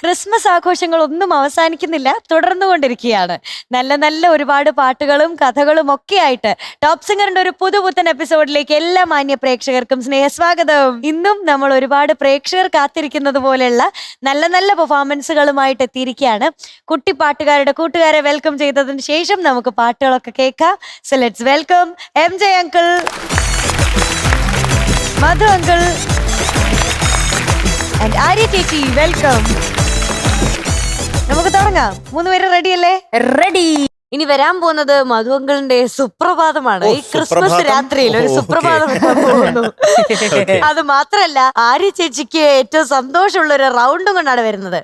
Christmas ആഘോഷങ്ങൾ ഒന്നും അവസാനിക്കുന്നില്ല, തുടർന്നുകൊണ്ടിരിക്കുകയാണ്. നല്ല നല്ല ഒരുപാട് പാട്ടുകളും കഥകളും ഒക്കെ ആയിട്ട് ടോപ്പ് സിംഗറിന്റെ ഒരു പുതുപുത്തൻ എപ്പിസോഡിലേക്ക് എല്ലാ മാന്യ പ്രേക്ഷകർക്കും സ്നേഹസ്വാഗതം. ഇന്നും നമ്മൾ ഒരുപാട് പ്രേക്ഷകർ കാത്തിരിക്കുന്നത് പോലെയുള്ള നല്ല നല്ല പെർഫോമൻസുകളുമായിട്ട് എത്തിയിരിക്കുകയാണ്. കുട്ടി പാട്ടുകാരുടെ കൂട്ടുകാരെ വെൽക്കം ചെയ്തതിന് ശേഷം നമുക്ക് പാട്ടുകളൊക്കെ കേൾക്കാം. So let's welcome MJ uncle, Madhu uncle and Arya ചേച്ചി. വെൽക്കം. നമുക്ക് തുടങ്ങാം. 3 പേര് റെഡി അല്ലേ? റെഡി. ഇനി വരാൻ പോകുന്നത് മധു അങ്കിളിന്റെ സുപ്രഭാതമാണ്. ഈ ക്രിസ്മസ് രാത്രിയിൽ ഒരു സുപ്രഭാതം വരാൻ പോകുന്നു. അത് മാത്രല്ല, ആര്യ ചേച്ചിക്ക് ഏറ്റവും സന്തോഷമുള്ള ഒരു റൗണ്ടും കൊണ്ടാണ് വരുന്നത്.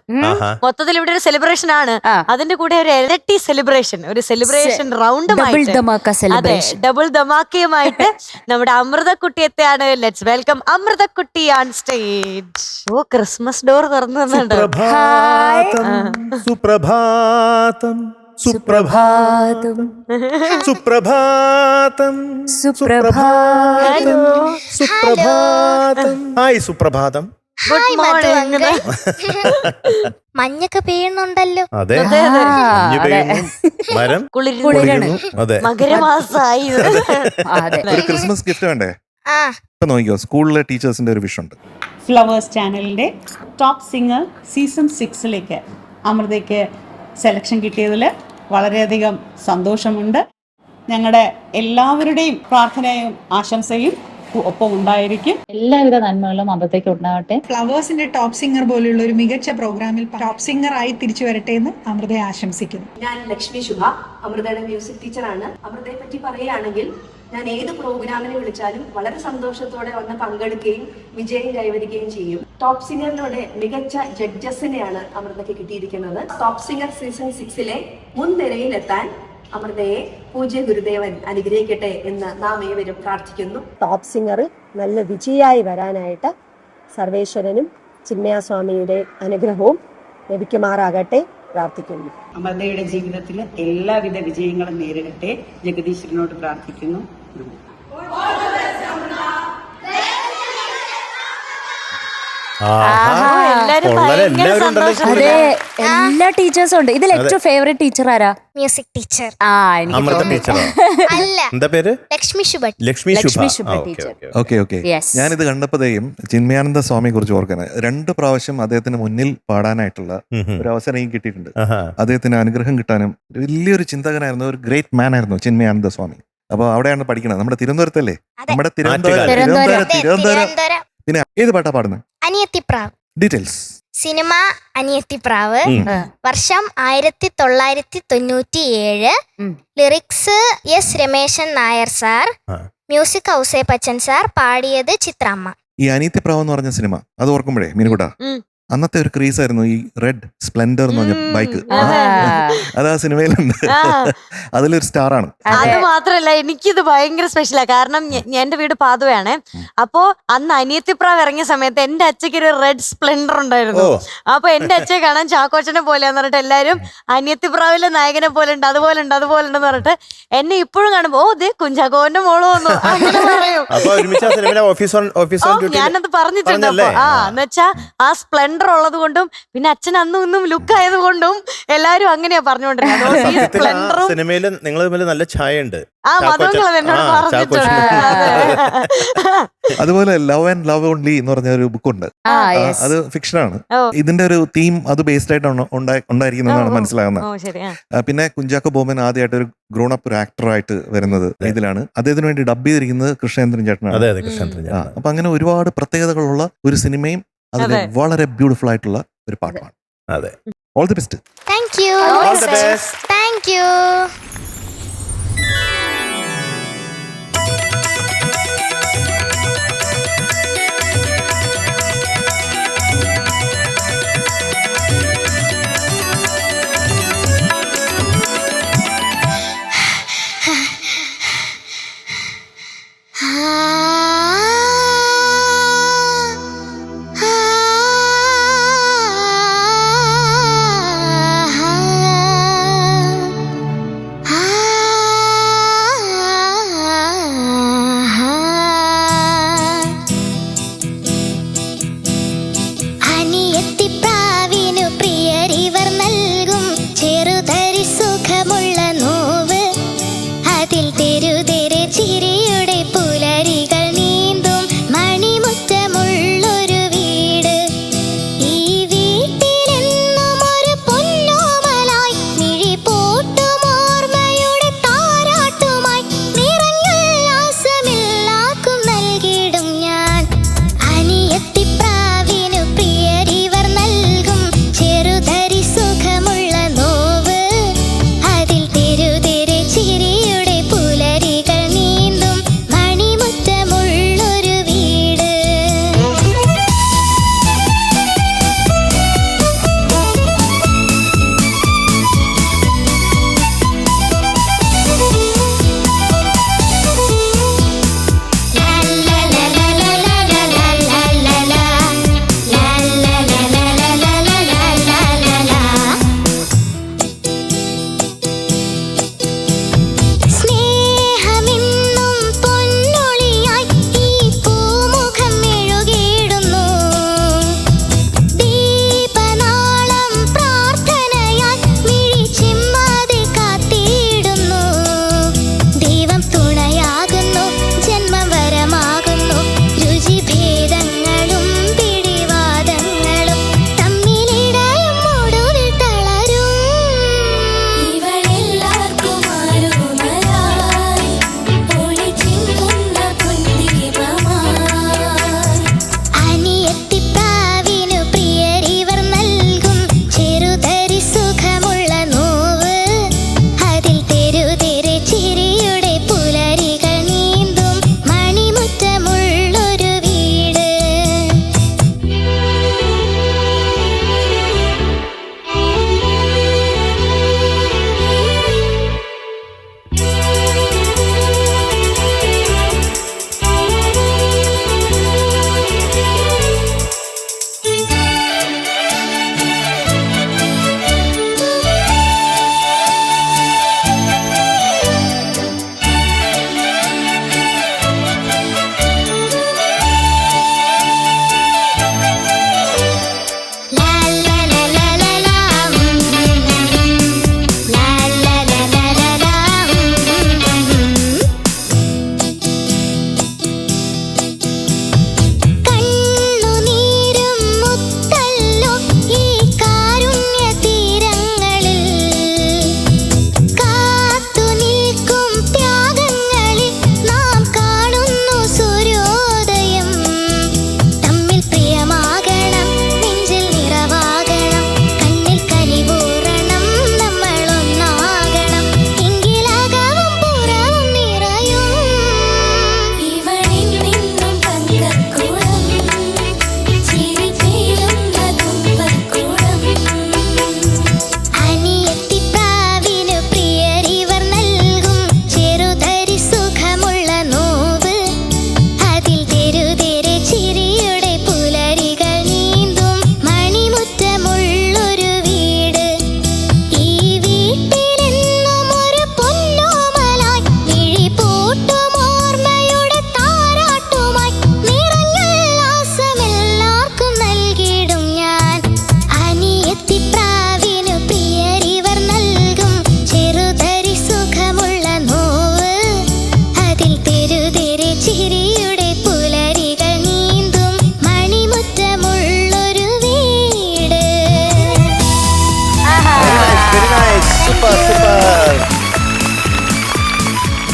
മൊത്തത്തിൽ ഇവിടെ ഒരു സെലിബ്രേഷൻ ആണ്, അതിന്റെ കൂടെ ഒരു ഇരട്ടി സെലിബ്രേഷൻ, ഒരു സെലിബ്രേഷൻ റൗണ്ടുമായിട്ട്, അതെ, ഡബിൾ ധമാക്കയുമായിട്ട് നമ്മുടെ അമൃതക്കുട്ടിയെത്തെയാണ്. ലെറ്റ്സ് വെൽക്കം അമൃതക്കുട്ടി ഓൺ സ്റ്റേജ്. ഓ, ക്രിസ്മസ് ഡോർ തുറന്നു തന്നുണ്ട്. സുപ്രഭാതം സുപ്രഭാതം സുപ്രഭാതം സുപ്രഭാതം സുപ്രഭാതം. ഹായ് സുപ്രഭാതം. Good morning. മഞ്ഞൊക്കെ പെയ്യുന്നുണ്ടല്ലോ. അതെ, മഞ്ഞ് പെയ്യുന്നു, മരം കുളിരുന്നു. അതെ, മകരമാസമായി. ഒരു ക്രിസ്മസ് ഗിഫ്റ്റ് വേണ്ടേ? ഇപ്പൊ നോക്കിയോ, സ്കൂളിലെ ടീച്ചേഴ്സിന്റെ ഒരു വിഷുണ്ട്. ഫ്ലവേഴ്സ് ചാനലിന്റെ ടോപ്പ് സിംഗർ സീസൺ 6 അമൃതയ്ക്ക് സെലക്ഷൻ കിട്ടിയതിൽ വളരെയധികം സന്തോഷമുണ്ട്. ഞങ്ങളുടെ എല്ലാവരുടെയും പ്രാർത്ഥനയും ആശംസയും ഒപ്പം ഉണ്ടായിരിക്കും. എല്ലാവിധ നന്മകളും അമൃതയ്ക്ക് ഉണ്ടാവട്ടെ. ഫ്ലവേഴ്സിന്റെ ടോപ്പ് സിംഗർ പോലെയുള്ള ഒരു മികച്ച പ്രോഗ്രാമിൽ ടോപ്പ് സിംഗർ ആയി തിരിച്ചു വരട്ടെ എന്ന് അമൃതയെ ആശംസിക്കുന്നു. ഞാൻ ലക്ഷ്മി ശുഭ, അമൃതയുടെ മ്യൂസിക് ടീച്ചറാണ്. അമൃതയെ പറ്റി പറയുകയാണെങ്കിൽ, ഞാൻ ഏത് പ്രോഗ്രാമിനെ വിളിച്ചാലും വളരെ സന്തോഷത്തോടെ വന്ന് പങ്കെടുക്കുകയും വിജയം കൈവരിക്കുകയും ചെയ്യും. ടോപ്പ് സിംഗറിലൂടെ മികച്ച ജഡ്ജസിനെയാണ് അമൃതയ്ക്ക് കിട്ടിയിരിക്കുന്നത്. ടോപ്പ് സിംഗർ സീസൺ 6 മുൻനിരയിലെത്താൻ അമൃതയെ പൂജ്യ ഗുരുദേവൻ അനുഗ്രഹിക്കട്ടെ എന്ന് നാം ഏവരും പ്രാർത്ഥിക്കുന്നു. ടോപ്പ് സിംഗറിൽ നല്ല വിജയായി വരാനായിട്ട് സർവേശ്വരനും ചിന്മയാസ്വാമിയുടെ അനുഗ്രഹവും ലഭിക്കുമാറാകട്ടെ പ്രാർത്ഥിക്കുന്നു. അമൃതയുടെ ജീവിതത്തിൽ എല്ലാവിധ വിജയങ്ങളും നേരിടട്ടെ ജഗദീശ്വരനോട് പ്രാർത്ഥിക്കുന്നു. അതെ, എല്ലാ ടീച്ചേഴ്സും ഉണ്ട്. ഇതിൽ ഏറ്റവും ഫേവറേറ്റ് ടീച്ചർ ആരാ? Music teacher. അല്ല, എന്താ പേര്? ലക്ഷ്മി ശുഭ. ലക്ഷ്മി ശുഭ ടീച്ചർ. ഓക്കെ. ഞാനിത് കണ്ടപ്പോഴേയും ചിന്മയാനന്ദ സ്വാമിയെ കുറിച്ച് ഓർക്കാണ്. 2 പ്രാവശ്യം അദ്ദേഹത്തിന് മുന്നിൽ പാടാനായിട്ടുള്ള ഒരു അവസരം എനിക്ക് കിട്ടിയിട്ടുണ്ട്. അദ്ദേഹത്തിന് അനുഗ്രഹം കിട്ടാനും വലിയൊരു ചിന്തകനായിരുന്നു, ഒരു ഗ്രേറ്റ് മാൻ ആയിരുന്നു ചിന്മയാനന്ദ സ്വാമി. അപ്പൊ അവിടെയാണ് പഠിക്കുന്നത്, നമ്മുടെ തിരുവനന്തപുരത്തല്ലേ? നമ്മുടെ തിരുവനന്തപുരം. പിന്നെ ഏത് പാട്ടാ പാടുന്നത്? അനിയത്തിപ്രാവ്. ഡീറ്റെയിൽസ്. സിനിമ അനിയത്തിപ്രാവ്. വർഷം 1997. Lyrics S Rameshan Nair sir. Music Ouseppachan sir. പാടിയത് ചിത്രമ്മ. ഈ അനിയത്തിപ്രാവ് എന്ന് പറഞ്ഞ സിനിമ അത് ഓർക്കുമ്പോഴേ മീനുകുട്ട, അന്നത്തെ ഒരു ക്രേസ് ആയിരുന്നു ഈ റെഡ് സ്പ്ലെൻഡർ എന്ന് പറഞ്ഞ ബൈക്ക്. അത് ആ സിനിമയിലുണ്ട്, അതിലൊരു സ്റ്റാർ ആണ്. അത് മാത്രല്ല, എനിക്കിത് ഭയങ്കര സ്പെഷ്യലാ. കാരണം എന്റെ വീട് പാതുവയാണ്. അപ്പോ അന്ന് അനിയത്തിപ്രാവ് ഇറങ്ങിയ സമയത്ത് എന്റെ അച്ഛക്ക് ഒരു റെഡ് സ്പ്ലെൻഡർ ഉണ്ടായിരുന്നു. അപ്പൊ എന്റെ അച്ഛയെ കാണാൻ ചാക്കോച്ചനെ പോലെയാന്ന് പറഞ്ഞിട്ട് എല്ലാരും അനിയത്തിപ്രാവിലെ നായകനെ പോലെ ഉണ്ട്, അതുപോലെ ഉണ്ട്, അതുപോലെ ഉണ്ടെന്ന് പറഞ്ഞിട്ട് എന്നെ ഇപ്പോഴും കാണുമ്പോ, ഓ ദേ കുഞ്ചാക്കോന്റെ മോള് വന്നു അങ്ങനെ പറയും. ഞാനത് പറഞ്ഞിട്ടുണ്ട്. അപ്പൊ എന്നുവെച്ചാ ആ സ്പ്ലെൻഡർ ഉള്ളത് കൊണ്ടും പിന്നെ അച്ഛൻ അന്നും ഇന്നും ലുക്ക് ആയത് കൊണ്ടും എല്ലാരും അങ്ങനെയാ പറഞ്ഞുകൊണ്ടിരുന്നത്. സിനിമയില് നിങ്ങൾ തമ്മിൽ നല്ല ഛായ ഉണ്ട്. അതുപോലെ ലവ് ആൻഡ് ലവ് ഓൺലി എന്ന് പറഞ്ഞ ഒരു ബുക്കുണ്ട്, അത് ഫിക്ഷനാണ്. ഇതിന്റെ ഒരു തീം അത് ബേസ്ഡ് ആയിട്ട് ഉണ്ടായിരിക്കുന്നതാണ് മനസ്സിലാകുന്നത്. പിന്നെ കുഞ്ചാക്കോ ബോബൻ ആദ്യമായിട്ട് ഒരു ഗ്രോൺ അപ്പ് ഒരു ആക്ടറായിട്ട് വരുന്നത് ഇതിലാണ്. അദ്ദേഹത്തിന് വേണ്ടി ഡബ് ചെയ്തിരിക്കുന്നത് കൃഷ്ണേന്ദ്രൻ ചേട്ടനാണ്. അപ്പൊ അങ്ങനെ ഒരുപാട് പ്രത്യേകതകളുള്ള ഒരു സിനിമയും അതിൽ വളരെ ബ്യൂട്ടിഫുൾ ആയിട്ടുള്ള ഒരു പാട്ടാണ്. അതെ, all the best. Thank you. Thank you.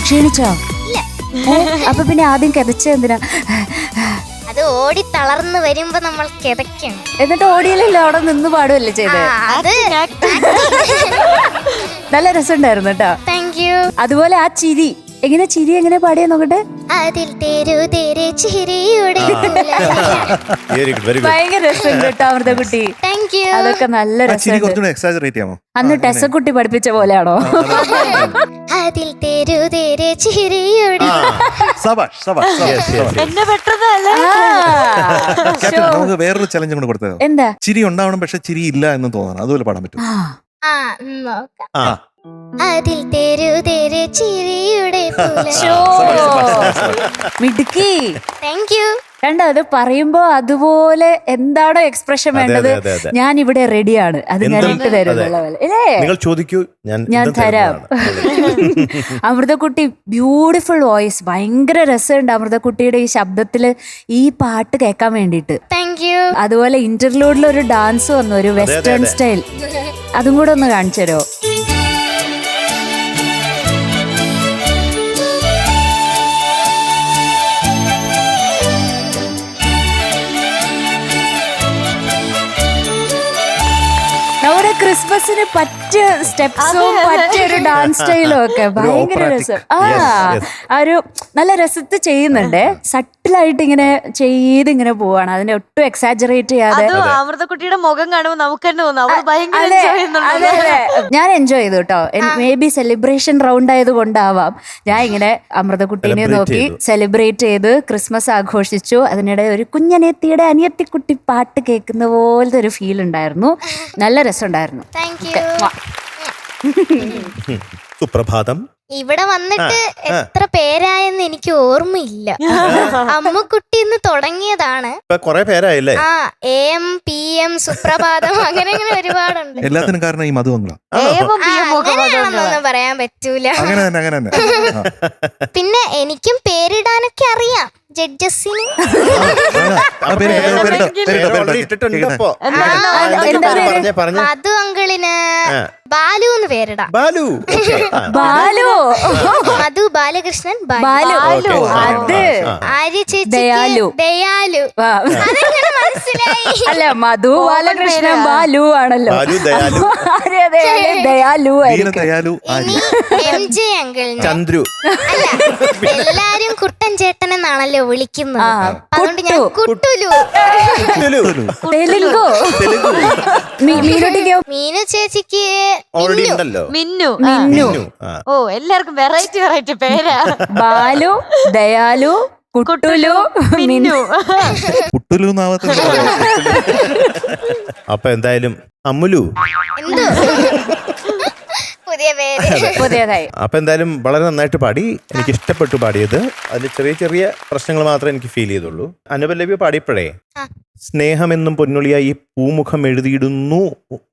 ക്ഷീണിച്ചോ? അപ്പൊ പിന്നെ ആദ്യം കിതച്ച എന്തിനാ? അത് ഓടി തളർന്ന് വരുമ്പോ നമ്മൾ കിതക്കണം. എന്നിട്ട് ഓടിയില്ലല്ലോ, അവിടെ നിന്ന് പാടുമല്ലേ ചെയ്തത്? അത് നല്ല രസമുണ്ടായിരുന്നു കേട്ടോ. Thank you. അതുപോലെ ആ ചിരി എങ്ങനെ പാടിയാ നോക്കട്ടെ. അതിൽ തെരുതെരെ ചിരിയുടെ ഭയങ്കര രസമുണ്ട് കേട്ടോ അമൃതക്കുട്ടി. Thank you. അതൊക്കെ നല്ല രസം. അന്ന് ടെസക്കുട്ടി പഠിപ്പിച്ച പോലെയാണോ? അതിൽ തെരുതെരെ ചിരിയുടെ എന്നെ പെട്ടെന്നല്ലേ. നമുക്ക് വേറൊരു ചലഞ്ച് കൂടെ കൊടുത്തത്. എന്താ? ചിരി ഉണ്ടാവണം പക്ഷെ ചിരി ഇല്ല എന്ന് തോന്നണം. അതുപോലെ പാടാൻ പറ്റും. നോക്കാം. അതിൽ തെരുതെരെ ചിരിയുടെ മിടുക്കി. Thank you. കണ്ടോ, അത് പറയുമ്പോ അതുപോലെ എന്താണോ എക്സ്പ്രഷൻ വേണ്ടത്, ഞാൻ ഇവിടെ റെഡിയാണ്, അത് ഞാൻ ഇട്ട് തരുന്നുള്ള പോലെ അല്ലേ? നിങ്ങൾ ചോദിക്കൂ, ഞാൻ തരാം. അമൃതക്കുട്ടി ബ്യൂട്ടിഫുൾ വോയിസ്, ഭയങ്കര രസമുണ്ട് അമൃതക്കുട്ടിയുടെ ഈ ശബ്ദത്തില് ഈ പാട്ട് കേൾക്കാൻ വേണ്ടിട്ട്. Thank you. അതുപോലെ ഇന്റർലൂഡിൽ ഒരു ഡാൻസ് വന്നു, ഒരു വെസ്റ്റേൺ സ്റ്റൈൽ, അതും കൂടെ ഒന്ന് കാണിച്ചു തരുമോ? നമ്മുടെ ക്രിസ്മസിന് പറ്റിയ സ്റ്റെപ്സും പറ്റിയ ഒരു ഡാൻസ് സ്റ്റൈലും ഒക്കെ ഭയങ്കര രസം. ഒരു നല്ല രസത്തിൽ ചെയ്യുന്നുണ്ട്, സട്ടിലായിട്ട് ഇങ്ങനെ ചെയ്തിങ്ങനെ പോവാണ്, അതിനെ ഒട്ടും എക്സാജറേറ്റ് ചെയ്യാതെ. അമൃതക്കുട്ടിയുടെ മുഖം കാണുമ്പോൾ നമുക്ക് തന്നെ തോന്നും അവൾ ഭയങ്കര enjoy ചെയ്യുന്നുണ്ട്. ഞാൻ എൻജോയ് ചെയ്തു കേട്ടോ. മേ ബി സെലിബ്രേഷൻ റൗണ്ട് ആയത് കൊണ്ടാവാം ഞാൻ ഇങ്ങനെ അമൃതക്കുട്ടീനെ നോക്കി സെലിബ്രേറ്റ് ചെയ്ത് ക്രിസ്മസ് ആഘോഷിച്ചു. അതിനിടെ ഒരു കുഞ്ഞനിയത്തിയുടെ അനിയത്തിക്കുട്ടി പാട്ട് കേൾക്കുന്ന പോലത്തെ ഒരു ഫീൽ ഉണ്ടായിരുന്നു. നല്ല രസമുണ്ടായിരുന്നു. സുപ്രഭാതം. ഇവിടെ വന്നിട്ട് എത്ര പേരായെന്ന് എനിക്ക് ഓർമ്മയില്ല. അമ്മുക്കുട്ടി എന്ന് തുടങ്ങിയതാണ്. കൊറേ പേരായില്ലേ? AM PM സുപ്രഭാതം അങ്ങനെ അങ്ങനെ ഒരുപാടുണ്ട്. എല്ലാത്തിനും കാരണം ഈ മധുവങ്ങളാണ്. അങ്ങനെയാണെന്നൊന്നും പറയാൻ പറ്റൂല. പിന്നെ എനിക്കും പേരിടാനൊക്കെ അറിയാം ജഡ്ജസിന്. മധു അങ്കിളിന് ബാലു എന്ന് പേരിടാം. ബാലു. മധു ബാലകൃഷ്ണൻ ബാലു. അത് ആര്യ ചേച്ചി ദയാലു. അതെങ്ങനെ മനസ്സിലായി? അല്ല, മധു ബാലകൃഷ്ണൻ ബാലു ആണല്ലോ. ദയാലു ഇനി MJ അങ്കിളിന് ചന്ദ്രു. അല്ല, എല്ലാരും കുട്ടൻ ചേട്ടൻ എന്നാണല്ലോ വിളിക്കുന്നത്. അതുകൊണ്ട് ഞാൻ കുട്ടുലു. തെലുങ്കോ? മീനു ചേച്ചിക്ക് മിന്നു. മിന്നു. എല്ലാവർക്കും വെറൈറ്റി പേരാ. ബാലു, ദയാലു, കുട്ടുലു, മിന്നു. കുട്ടുലു. അപ്പൊ എന്തായാലും അമ്മുലു എന്തോ പുതിയ പേര്. പുതിയതായി. അപ്പൊ എന്തായാലും വളരെ നന്നായിട്ട് പാടി. എനിക്ക് ഇഷ്ടപ്പെട്ടു പാടിയത്. അതിൽ ചെറിയ ചെറിയ പ്രശ്നങ്ങൾ മാത്രമേ എനിക്ക് ഫീൽ ചെയ്തുള്ളൂ. അനുപല്ലവി പാടിയപ്പോഴേ സ്നേഹമെന്നും പൊന്നുളിയായി ഈ പൂമുഖം എഴുതിയിടുന്നു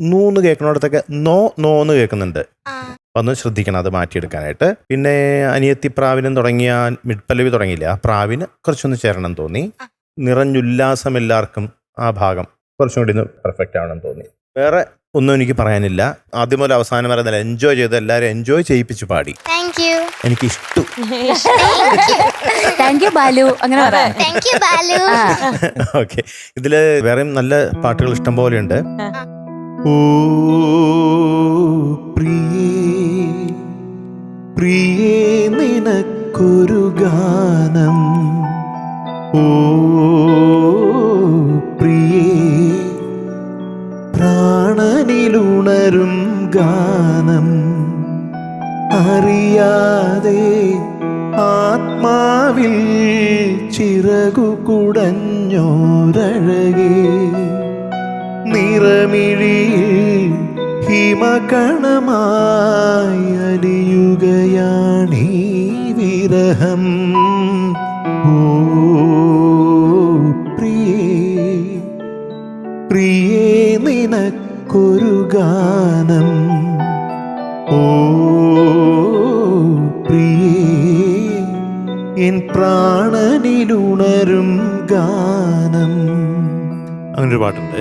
എന്ന് കേൾക്കണോടത്തൊക്കെ നോന്ന് കേൾക്കുന്നുണ്ട്. അപ്പൊ ഒന്ന് ശ്രദ്ധിക്കണം അത് മാറ്റിയെടുക്കാനായിട്ട്. പിന്നെ അനിയത്തി പ്രാവിനും തുടങ്ങിയ മിഡ്പല്ലവി തുടങ്ങിയില്ല, ആ പ്രാവിന് കുറച്ചൊന്ന് ചേരണം തോന്നി. നിറഞ്ഞുല്ലാസം എല്ലാവർക്കും ആ ഭാഗം കുറച്ചും കൂടി ഒന്ന് പെർഫെക്റ്റ് ആവണം തോന്നി. വേറെ ഒന്നും എനിക്ക് പറയാനില്ല. ആദ്യം മുതൽ അവസാനം വരെ നല്ല എൻജോയ് ചെയ്ത് എല്ലാവരും എൻജോയ് ചെയ്യിപ്പിച്ച് പാടി. എനിക്ക് ഇഷ്ടം. Thank you Balu. അങ്ങനെ പറയാം. ഓക്കെ, ഇതില് വേറെയും നല്ല പാട്ടുകൾ ഇഷ്ടം പോലെ ഉണ്ട്. ഓ പ്രിയേ പ്രിയേ നിനക്കൊരു ഗാനം, ഓ പ്രിയേ പ്രാണനിലുണരും ഗാനം, അറിയാതെ ആത്മാവിൽ ചിറകു കുടഞ്ഞോരഴകേ, നിറമിഴിയിൽ ഹിമകണമായി അലിയുകയാണീ വിരഹം. ഓ പ്രിയേ പ്രിയേ നിനക്കൊരു ഗാനം, ഓ പ്രിയേ എൻ പ്രാണനിലുണരും ഗാനം. അങ്ങനൊരു പാട്ടുണ്ട്.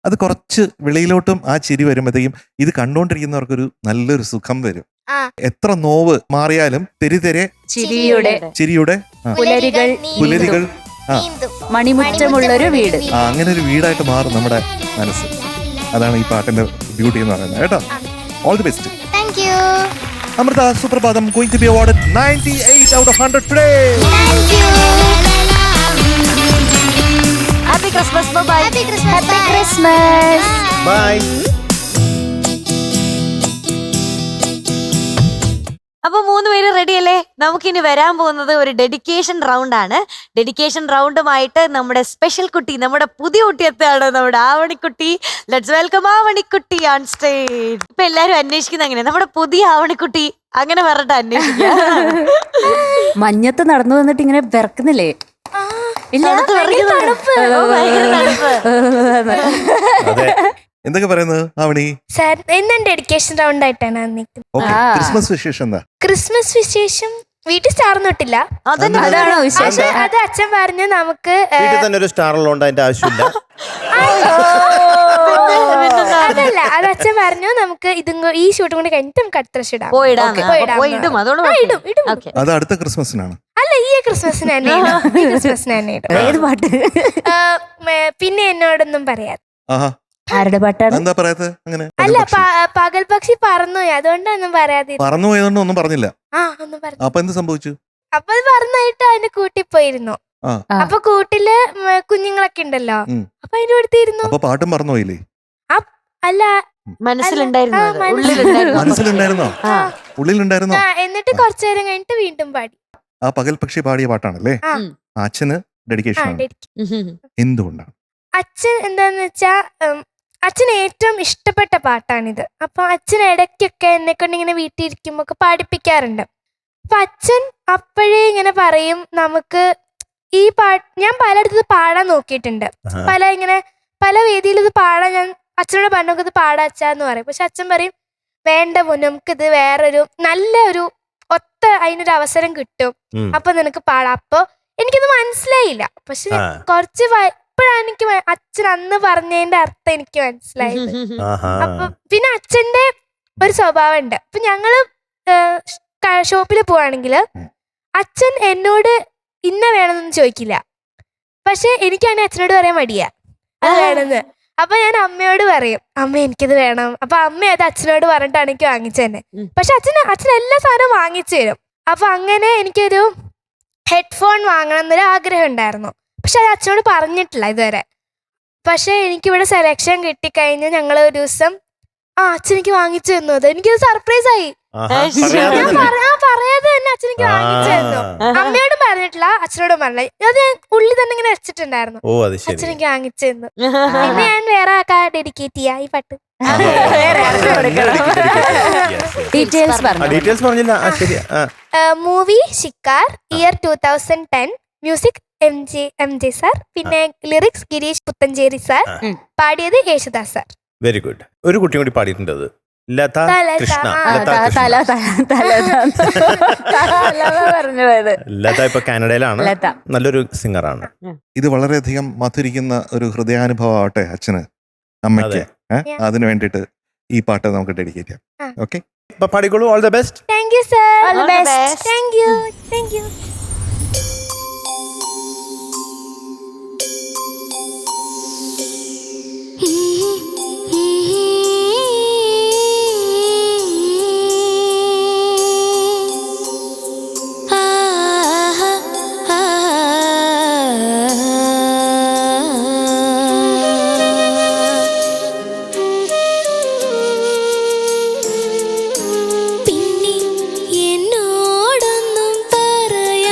അത് കുറച്ച് വെളിയിലോട്ടും ആ ചിരി വരുമ്പോഴത്തേക്കും ഇത് കണ്ടുകൊണ്ടിരിക്കുന്നവർക്കൊരു നല്ലൊരു സുഖം വരും. എത്ര നോവ് മാറിയാലും തെരിതെരെ ചിരിയുടെ പുലരികൾ മണിമുറ്റമുള്ളൊരു വീട്, അങ്ങനെ ഒരു വീടായിട്ട് മാറും നമ്മുടെ മനസ്സ്. അതാണ് ഈ പാട്ടിന്റെ ബ്യൂട്ടി എന്ന് പറയുന്നത് കേട്ടോ. All the best. അമൃത സുപ്രഭാതം going to be awarded 98 out of 100 today. Happy Christmas. Bye. Happy Christmas. Happy Christmas. Bye. അപ്പൊ 3 പേര് റെഡി അല്ലേ? നമുക്കിനി വരാൻ പോകുന്നത് ഒരു ഡെഡിക്കേഷൻ റൗണ്ട് ആണ്. ഡെഡിക്കേഷൻ റൗണ്ടുമായിട്ട് നമ്മുടെ സ്പെഷ്യൽ കുട്ടി, നമ്മുടെ പുതിയ കുട്ടിയത്തെയാണ് നമ്മുടെ ആവണിക്കുട്ടി. ലെറ്റ്സ് വെൽക്കം ആവണിക്കുട്ടി ഓൺ സ്റ്റേജ്. ഇപ്പൊ എല്ലാരും അന്വേഷിക്കുന്ന അങ്ങനെ നമ്മുടെ പുതിയ ആവണിക്കുട്ടി അങ്ങനെ പറഞ്ഞിട്ട് അന്വേഷിക്കുക. മഞ്ഞത്ത് നടന്നു വന്നിട്ട് ഇങ്ങനെ വിറക്കുന്നില്ലേ? ഇല്ല, എന്തൊക്കെ പറയുന്നത് ആവണി? സാർ ഇന്ന് ഡെഡിക്കേഷൻ റൗണ്ട് ആയിട്ടാണ് ക്രിസ്മസ് വിശേഷം എന്താ? ക്രിസ്മസ് വിശേഷം വീട്ടിൽ സ്റ്റാർ ഒട്ടില്ല. അതാണോ വിശേഷം? അത് അച്ഛൻ പറഞ്ഞു നമുക്ക് വീട്ടിൽ തന്നെ ഒരു സ്റ്റാർ ഉള്ളതുകൊണ്ട് അതിന്റെ ആവശ്യമില്ല. അതല്ല, അത് അച്ഛൻ പറഞ്ഞു നമുക്ക് ഇതും ഈ ഷൂട്ടും കൂടി കഴിഞ്ഞിട്ട് നമുക്ക് അടുത്ത പ്രാവശ്യം ഇടാം. അത് അടുത്ത ക്രിസ്മസിനാണ്. അല്ല, ഈ ക്രിസ്മസിന് തന്നെ ഇടും. ഏത് പാട്ട്? പിന്നെ എന്നോടൊന്നും പറയാതെ. ആരുടെ പാട്ടാണ്? എന്താ പറയാത്ത? അങ്ങനെ അല്ല, പകൽ പക്ഷി പറന്നുപോയി, അതുകൊണ്ടൊന്നും പറയാതെ. പറന്നു പോയതുകൊണ്ട് ഒന്നും പറഞ്ഞില്ല. ഒന്നും പറഞ്ഞു. അപ്പൊ എന്ത് സംഭവിച്ചു? അപ്പൊ അത് പറന്നായിട്ട് അതിന്റെ കൂട്ടി പോയിരുന്നു. അപ്പൊ കൂട്ടില് കുഞ്ഞുങ്ങളൊക്കെ ഉണ്ടല്ലോ, അപ്പൊ അതിന്റെ അടുത്തിരുന്നു. അപ്പൊ പാട്ടും പറന്നു പോയില്ലേ? അല്ല, മനസ്സിലുണ്ടായിരുന്നോ? ഉള്ളിലുണ്ടായിരുന്നോ? എന്നിട്ട് കുറച്ചു നേരം കഴിഞ്ഞിട്ട് വീണ്ടും പാടി. ആ പകൽ പക്ഷി പാടിയ പാട്ടാണല്ലേ? അച്ഛന് ഡെഡിക്കേഷൻ. എന്തുകൊണ്ടാണ്? അച്ഛൻ എന്താന്ന് വെച്ചാ അച്ഛന് ഏറ്റവും ഇഷ്ടപ്പെട്ട പാട്ടാണിത്. അപ്പൊ അച്ഛൻ ഇടയ്ക്കൊക്കെ എന്നെ കൊണ്ട് ഇങ്ങനെ വീട്ടിൽ ഇരിക്കുമ്പോ ഒക്കെ പാടിപ്പിക്കാറുണ്ട്. അപ്പൊ അച്ഛൻ അപ്പോഴേ ഇങ്ങനെ പറയും, നമുക്ക് ഈ പാട്ട് ഞാൻ പലയിടത്ത് പാടാൻ നോക്കിയിട്ടുണ്ട്. പല വേദിയിൽ ഇത് പാടാൻ ഞാൻ അച്ഛനോട് പറഞ്ഞു, നമുക്ക് ഇത് പാടാച്ചാന്ന് പറയും. പക്ഷെ അച്ഛൻ പറയും, വേണ്ട മോനെ, നമുക്കിത് വേറൊരു നല്ലൊരു അതിനൊരു അവസരം കിട്ടും, അപ്പൊ നിനക്ക് പാടാം. അപ്പൊ എനിക്കത് മനസ്സിലായില്ല. പക്ഷെ കുറച്ച് ഇപ്പോഴാണ് എനിക്ക് അച്ഛൻ അന്ന് പറഞ്ഞതിന്റെ അർത്ഥം എനിക്ക് മനസ്സിലായത്. അപ്പൊ പിന്നെ അച്ഛന്റെ ഒരു സ്വഭാവം ഉണ്ട്. ഇപ്പൊ ഞങ്ങള് ഷോപ്പിൽ പോവാണെങ്കിൽ അച്ഛൻ എന്നോട് ഇന്ന വേണമെന്നൊന്നും ചോദിക്കില്ല. പക്ഷെ എനിക്കാണെങ്കിൽ അച്ഛനോട് പറയാൻ മടിയാ അത് വേണമെന്ന്. അപ്പൊ ഞാൻ അമ്മയോട് പറയും, അമ്മ എനിക്കിത് വേണം. അപ്പൊ അമ്മ അത് അച്ഛനോട് പറഞ്ഞിട്ടാണ് എനിക്ക് വാങ്ങിച്ചു തന്നെ. പക്ഷെ അച്ഛൻ എല്ലാ സാധനവും വാങ്ങിച്ചു തരും. അപ്പൊ അങ്ങനെ എനിക്കൊരു ഹെഡ്ഫോൺ വാങ്ങണം എന്നൊരു ആഗ്രഹം ഉണ്ടായിരുന്നു. പക്ഷെ അത് അച്ഛനോട് പറഞ്ഞിട്ടില്ല ഇതുവരെ. പക്ഷെ എനിക്കിവിടെ സെലക്ഷൻ കിട്ടിക്കഴിഞ്ഞ് ഞങ്ങൾ ഒരു ദിവസം അച്ഛൻ എനിക്ക് വാങ്ങിച്ചു തന്നു. അത് എനിക്കത് സർപ്രൈസ് ആയി. ഞാൻ പറയാതെ തന്നെ അച്ഛൻ എനിക്ക് വാങ്ങിച്ചു തന്നു. അമ്മയോടും പറഞ്ഞിട്ടില്ല, അച്ഛനോടും പറഞ്ഞില്ല. അത് ഞാൻ ഉള്ളിൽ തന്നെ ഇങ്ങനെ വെച്ചിട്ടുണ്ടായിരുന്നു. അച്ഛൻ എനിക്ക് വാങ്ങിച്ചു തന്നു. പിന്നെ ഞാൻ വേറെ ആക്കാ ഡെഡിക്കേറ്റ് ചെയ്യാ ഈ പാട്ട്. Movie Shikkar, year 2010, music MJ sir, പിന്നെ ലിറിക്സ് ഗിരീഷ് പുത്തഞ്ചേരി സാർ, പാടിയത് യേശുദാസ് സാർ. Very good. ഒരു കുട്ടി കൂടി പാടിയിട്ടുണ്ട്, അത് ലത കൃഷ്ണ. ലത ഇപ്പൊ കാനഡയിലാണ്, നല്ലൊരു സിംഗറാണ്. ഇത് വളരെയധികം മധുരിക്കുന്ന ഒരു ഹൃദയാനുഭവമാവട്ടെ അച്ഛന് അമ്മയ്ക്ക്. അതിനു വേണ്ടിയിട്ട് ഈ പാട്ട് നമുക്ക് ഡെഡിക്കേറ്റ് ചെയ്യാം. ഓക്കെ, പാടിക്കോളൂ. All the best. Thank you sir. Thank you. Thank you. എന്നോടൊന്നും പറയാ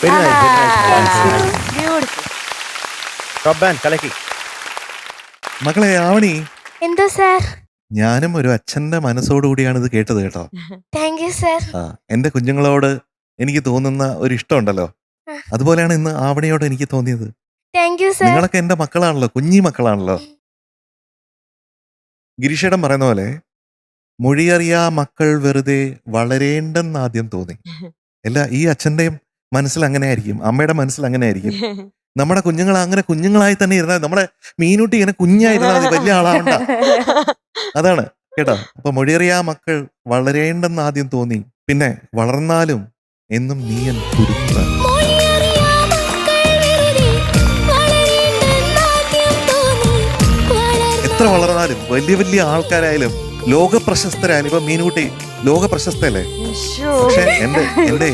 very nice. Beautiful. Top band കലക്കി. മകളെ ആവണി, എന്തോ സാർ? ഞാനും ഒരു അച്ഛന്റെ മനസ്സോടുകൂടിയാണ് ഇത് കേട്ടത് കേട്ടോ. Thank you sir. എന്റെ കുഞ്ഞുങ്ങളോട് എനിക്ക് തോന്നുന്ന ഒരു ഇഷ്ടമുണ്ടല്ലോ, അതുപോലെയാണ് ഇന്ന് ആവണിയോട് എനിക്ക് തോന്നിയത്. Thank you sir. നിങ്ങളൊക്കെ എന്റെ മക്കളാണല്ലോ, കുഞ്ഞി മക്കളാണല്ലോ. ഗിരീഷേടൻ പറയുന്ന പോലെ മൊഴിയറിയാ മക്കൾ വെറുതെ വളരേണ്ടെന്ന് ആദ്യം തോന്നി. അല്ല, ഈ അച്ഛന്റെയും മനസ്സിൽ അങ്ങനെ ആയിരിക്കും, അമ്മയുടെ മനസ്സിൽ അങ്ങനെ ആയിരിക്കും. നമ്മുടെ കുഞ്ഞുങ്ങൾ അങ്ങനെ കുഞ്ഞുങ്ങളായി തന്നെ ഇരുന്നാൽ, നമ്മുടെ മീനൂട്ടി ഇങ്ങനെ കുഞ്ഞായിരുന്നാൽ വലിയ ആളാവണ്ട. അതാണ് കേട്ടോ. അപ്പൊ മൊഴിയറിയാ മക്കൾ വളരേണ്ടെന്ന് ആദ്യം തോന്നി, പിന്നെ വളർന്നാലും എന്നും നീയൻ കുരുത്ത. എത്ര വളർന്നാലും വലിയ വലിയ ആൾക്കാരായാലും ലോക പ്രശസ്തരായാലും, ഇപ്പൊ മീനൂട്ടി ലോക പ്രശസ്തല്ലേ, പക്ഷെ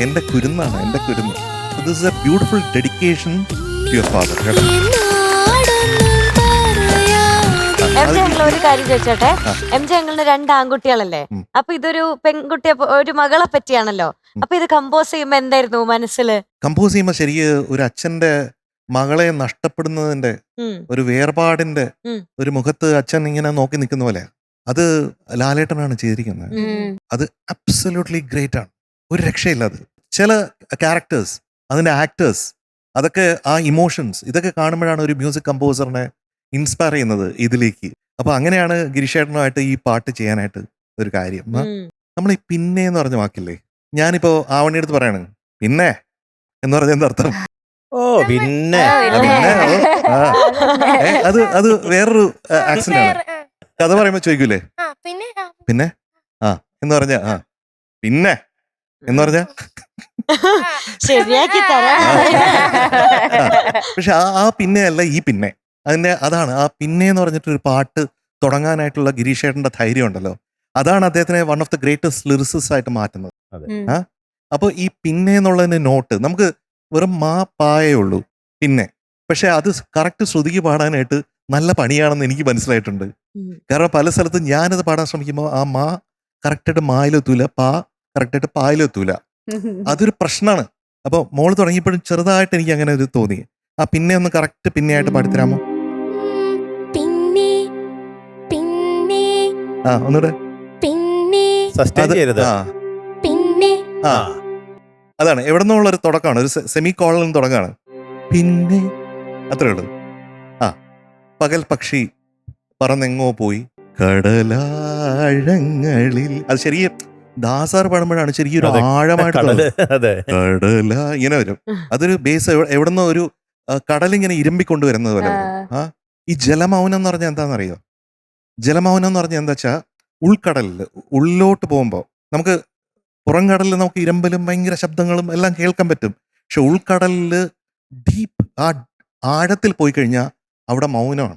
എന്റെ കുരുന്നാണ്, എന്റെ കുരുന്ന്. This is a beautiful dedication to your father. MJ uncle ഒരു കാര്യം ചോദിച്ചോട്ടെ. MJ അങ്കിളിന് 2 ആൺകുട്ടികളല്ലേ? അപ്പൊ ഇതൊരു പെൺകുട്ടിയെ, ഒരു മകളെ പറ്റിയാണല്ലോ. അപ്പൊ ഇത് കമ്പോസ് ചെയ്യുമ്പോ എന്തായിരുന്നു മനസ്സില്? കമ്പോസ് ചെയ്യുമ്പോ ശരിക്ക് ഒരു അച്ഛന്റെ മകളെ നഷ്ടപ്പെടുന്നതിന്റെ ഒരു വേർപാടിന്റെ ഒരു മുഖത്ത് അച്ഛൻ ഇങ്ങനെ നോക്കി നിൽക്കുന്ന പോലെ, അത് ലാലേട്ടനാണ് ചെയ്തിരിക്കുന്നത്. അത് അബ്സല്യൂട്ട്ലി ഗ്രേറ്റ് ആണ്, ഒരു രക്ഷയില്ല. അത് ചില ക്യാരക്ടേഴ്സ്, അതിന്റെ ആക്ടേഴ്സ്, അതൊക്കെ ആ ഇമോഷൻസ്, ഇതൊക്കെ കാണുമ്പോഴാണ് ഒരു മ്യൂസിക് കമ്പോസറിനെ ഇൻസ്പയർ ചെയ്യുന്നത് ഇതിലേക്ക്. അപ്പൊ അങ്ങനെയാണ് ഗിരീഷേട്ടനുമായിട്ട് ഈ പാട്ട് ചെയ്യാനായിട്ട് ഒരു കാര്യം. നമ്മൾ ഈ പിന്നെ എന്ന് പറഞ്ഞ വാക്കില്ലേ, ഞാനിപ്പോ ആവണിയെടുത്ത് പറയാണ് പിന്നെ എന്ന് പറഞ്ഞ എന്താർത്ഥം? ഓ പിന്നെ അത് വേറൊരു ആക്സന്റ് ആണ്. കഥ പറയുമ്പോ ചോദിക്കൂലേ പിന്നെ എന്ന് പറഞ്ഞ പിന്നെ എന്ന് പറഞ്ഞ ശരിയാക്കി തരാം. പക്ഷെ ആ പിന്നെ അല്ല ഈ പിന്നെ, അതാണ് ആ പിന്നെ എന്ന് പറഞ്ഞിട്ടൊരു പാട്ട് തുടങ്ങാനായിട്ടുള്ള ഗിരീഷേട്ടന്റെ ധൈര്യം ഉണ്ടല്ലോ, അതാണ് അദ്ദേഹത്തിനെ one of the greatest lyricist ആയിട്ട് മാറ്റുന്നത്. അപ്പൊ ഈ പിന്നെ എന്നുള്ളതിന്റെ നോട്ട് നമുക്ക് വെറും പായേ ഉള്ളൂ പിന്നെ, പക്ഷെ അത് കറക്റ്റ് ശ്രുതിക്ക് പാടാനായിട്ട് നല്ല പണിയാണെന്ന് എനിക്ക് മനസ്സിലായിട്ടുണ്ട്. കാരണം പല സ്ഥലത്തും ഞാനത് പാടാൻ ശ്രമിക്കുമ്പോൾ ആ മാ കറക്റ്റായിട്ട് മായിലെത്തൂല, പാ കറക്റ്റായിട്ട് പായിലെത്തൂല. അതൊരു പ്രശ്നമാണ്. അപ്പൊ മോള് തുടങ്ങിയപ്പോഴും ചെറുതായിട്ട് എനിക്ക് അങ്ങനെ ഒരു തോന്നി. ആ പിന്നെ ഒന്ന് കറക്റ്റ് പിന്നെ ആയിട്ട് പാടിത്തരാമോ? ഒന്നുകൂടെ. അതാണ് എവിടെ നിന്നുള്ള ഒരു തുടക്കമാണ്, ഒരു സെമി കോളിൽ നിന്ന് തുടങ്ങാണ്. പിന്നെ അത്രേ ഉള്ളൂ. പകൽ പക്ഷി പറന്നെങ്ങോ പോയി കടലാഴങ്ങളിൽ, അത് ശരിയെ ദാസാർ പാടുമ്പോഴാണ് ശരിയൊരു ആഴമായിട്ടുള്ളത്. കടല ഇങ്ങനെ വരും. അതൊരു ബേസ് എവിടുന്ന ഒരു കടലിങ്ങനെ ഇരമ്പിക്കൊണ്ടുവരുന്നത് പോലെ. ഈ ജലമൗനം എന്ന് പറഞ്ഞാൽ എന്താണെന്നറിയോ? ജലമൗനം എന്ന് പറഞ്ഞാൽ എന്താ വെച്ചാൽ, ഉൾക്കടലിൽ ഉള്ളിലോട്ട് പോകുമ്പോൾ നമുക്ക് പുറം കടലിൽ നമുക്ക് ഇരമ്പലും ഭയങ്കര ശബ്ദങ്ങളും എല്ലാം കേൾക്കാൻ പറ്റും. പക്ഷെ ഉൾക്കടലിൽ ഡീപ്പ് ആ ആഴത്തിൽ പോയി കഴിഞ്ഞാൽ അവിടെ മൗനമാണ്.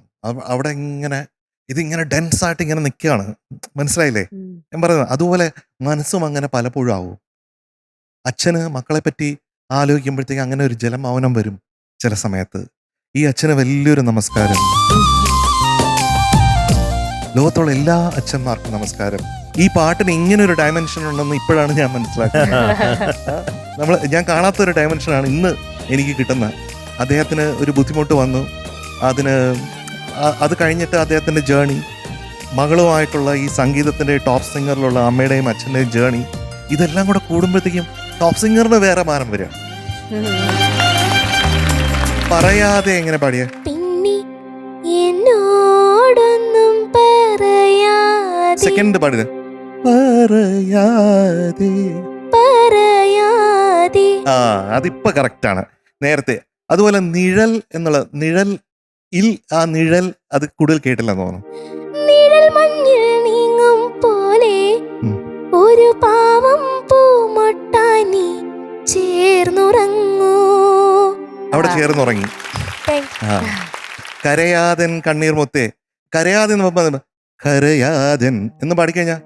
അവിടെ ഇങ്ങനെ ഇതിങ്ങനെ ഡെൻസായിട്ട് ഇങ്ങനെ നിൽക്കുകയാണ്. മനസ്സിലായില്ലേ ഞാൻ പറയുന്നത്? അതുപോലെ മനസ്സും അങ്ങനെ പലപ്പോഴും ആവും. അച്ഛന് മക്കളെ പറ്റി ആലോചിക്കുമ്പോഴത്തേക്ക് അങ്ങനെ ഒരു ജലമൗനം വരും ചില സമയത്ത്. ഈ അച്ഛന് വലിയൊരു നമസ്കാരം. ലോകത്തുള്ള എല്ലാ അച്ഛന്മാർക്കും നമസ്കാരം. ഈ പാട്ടിന് ഇങ്ങനെ ഒരു ഡയമെൻഷൻ ഉണ്ടെന്ന് ഇപ്പോഴാണ് ഞാൻ മനസ്സിലാക്കുന്നത്. ഞാൻ കാണാത്തൊരു ഡയമെൻഷനാണ് ഇന്ന് എനിക്ക് കിട്ടുന്നത്. അദ്ദേഹത്തിന് ഒരു ബുദ്ധിമുട്ട് വന്നു, അത് കഴിഞ്ഞിട്ട് അദ്ദേഹത്തിൻ്റെ ജേണി, മകളുമായിട്ടുള്ള ഈ സംഗീതത്തിൻ്റെ ടോപ്പ് സിംഗറിലുള്ള അമ്മയുടെയും അച്ഛൻ്റെയും ജേണി, ഇതെല്ലാം കൂടെ കൂടുമ്പോഴത്തേക്കും ടോപ്പ് സിംഗറിന് വേറെ മാനം വരിക. പറയാതെ എങ്ങനെ പാടിയ സെക്കൻഡ് പാടിയത് അതിപ്പോ കറക്റ്റാണ്. നേരത്തെ അതുപോലെ നിഴൽ എന്നുള്ള നിഴൽ ആ നിഴൽ അത് കൂടുതൽ കേട്ടില്ലെന്ന് തോന്നുന്നു. നിഴൽ മഞ്ഞിൽ നീങ്ങും പോലെ ഒരു പാവം പൂമൊട്ടാനി ചേർന്നുറങ്ങൂ. അവിടെ ചേർന്നുറങ്ങി. കരയാതൻ കണ്ണീർ മുത്തേ, കരയാതൻ കരയാതൻ എന്ന് പാടിക്കഴിഞ്ഞാ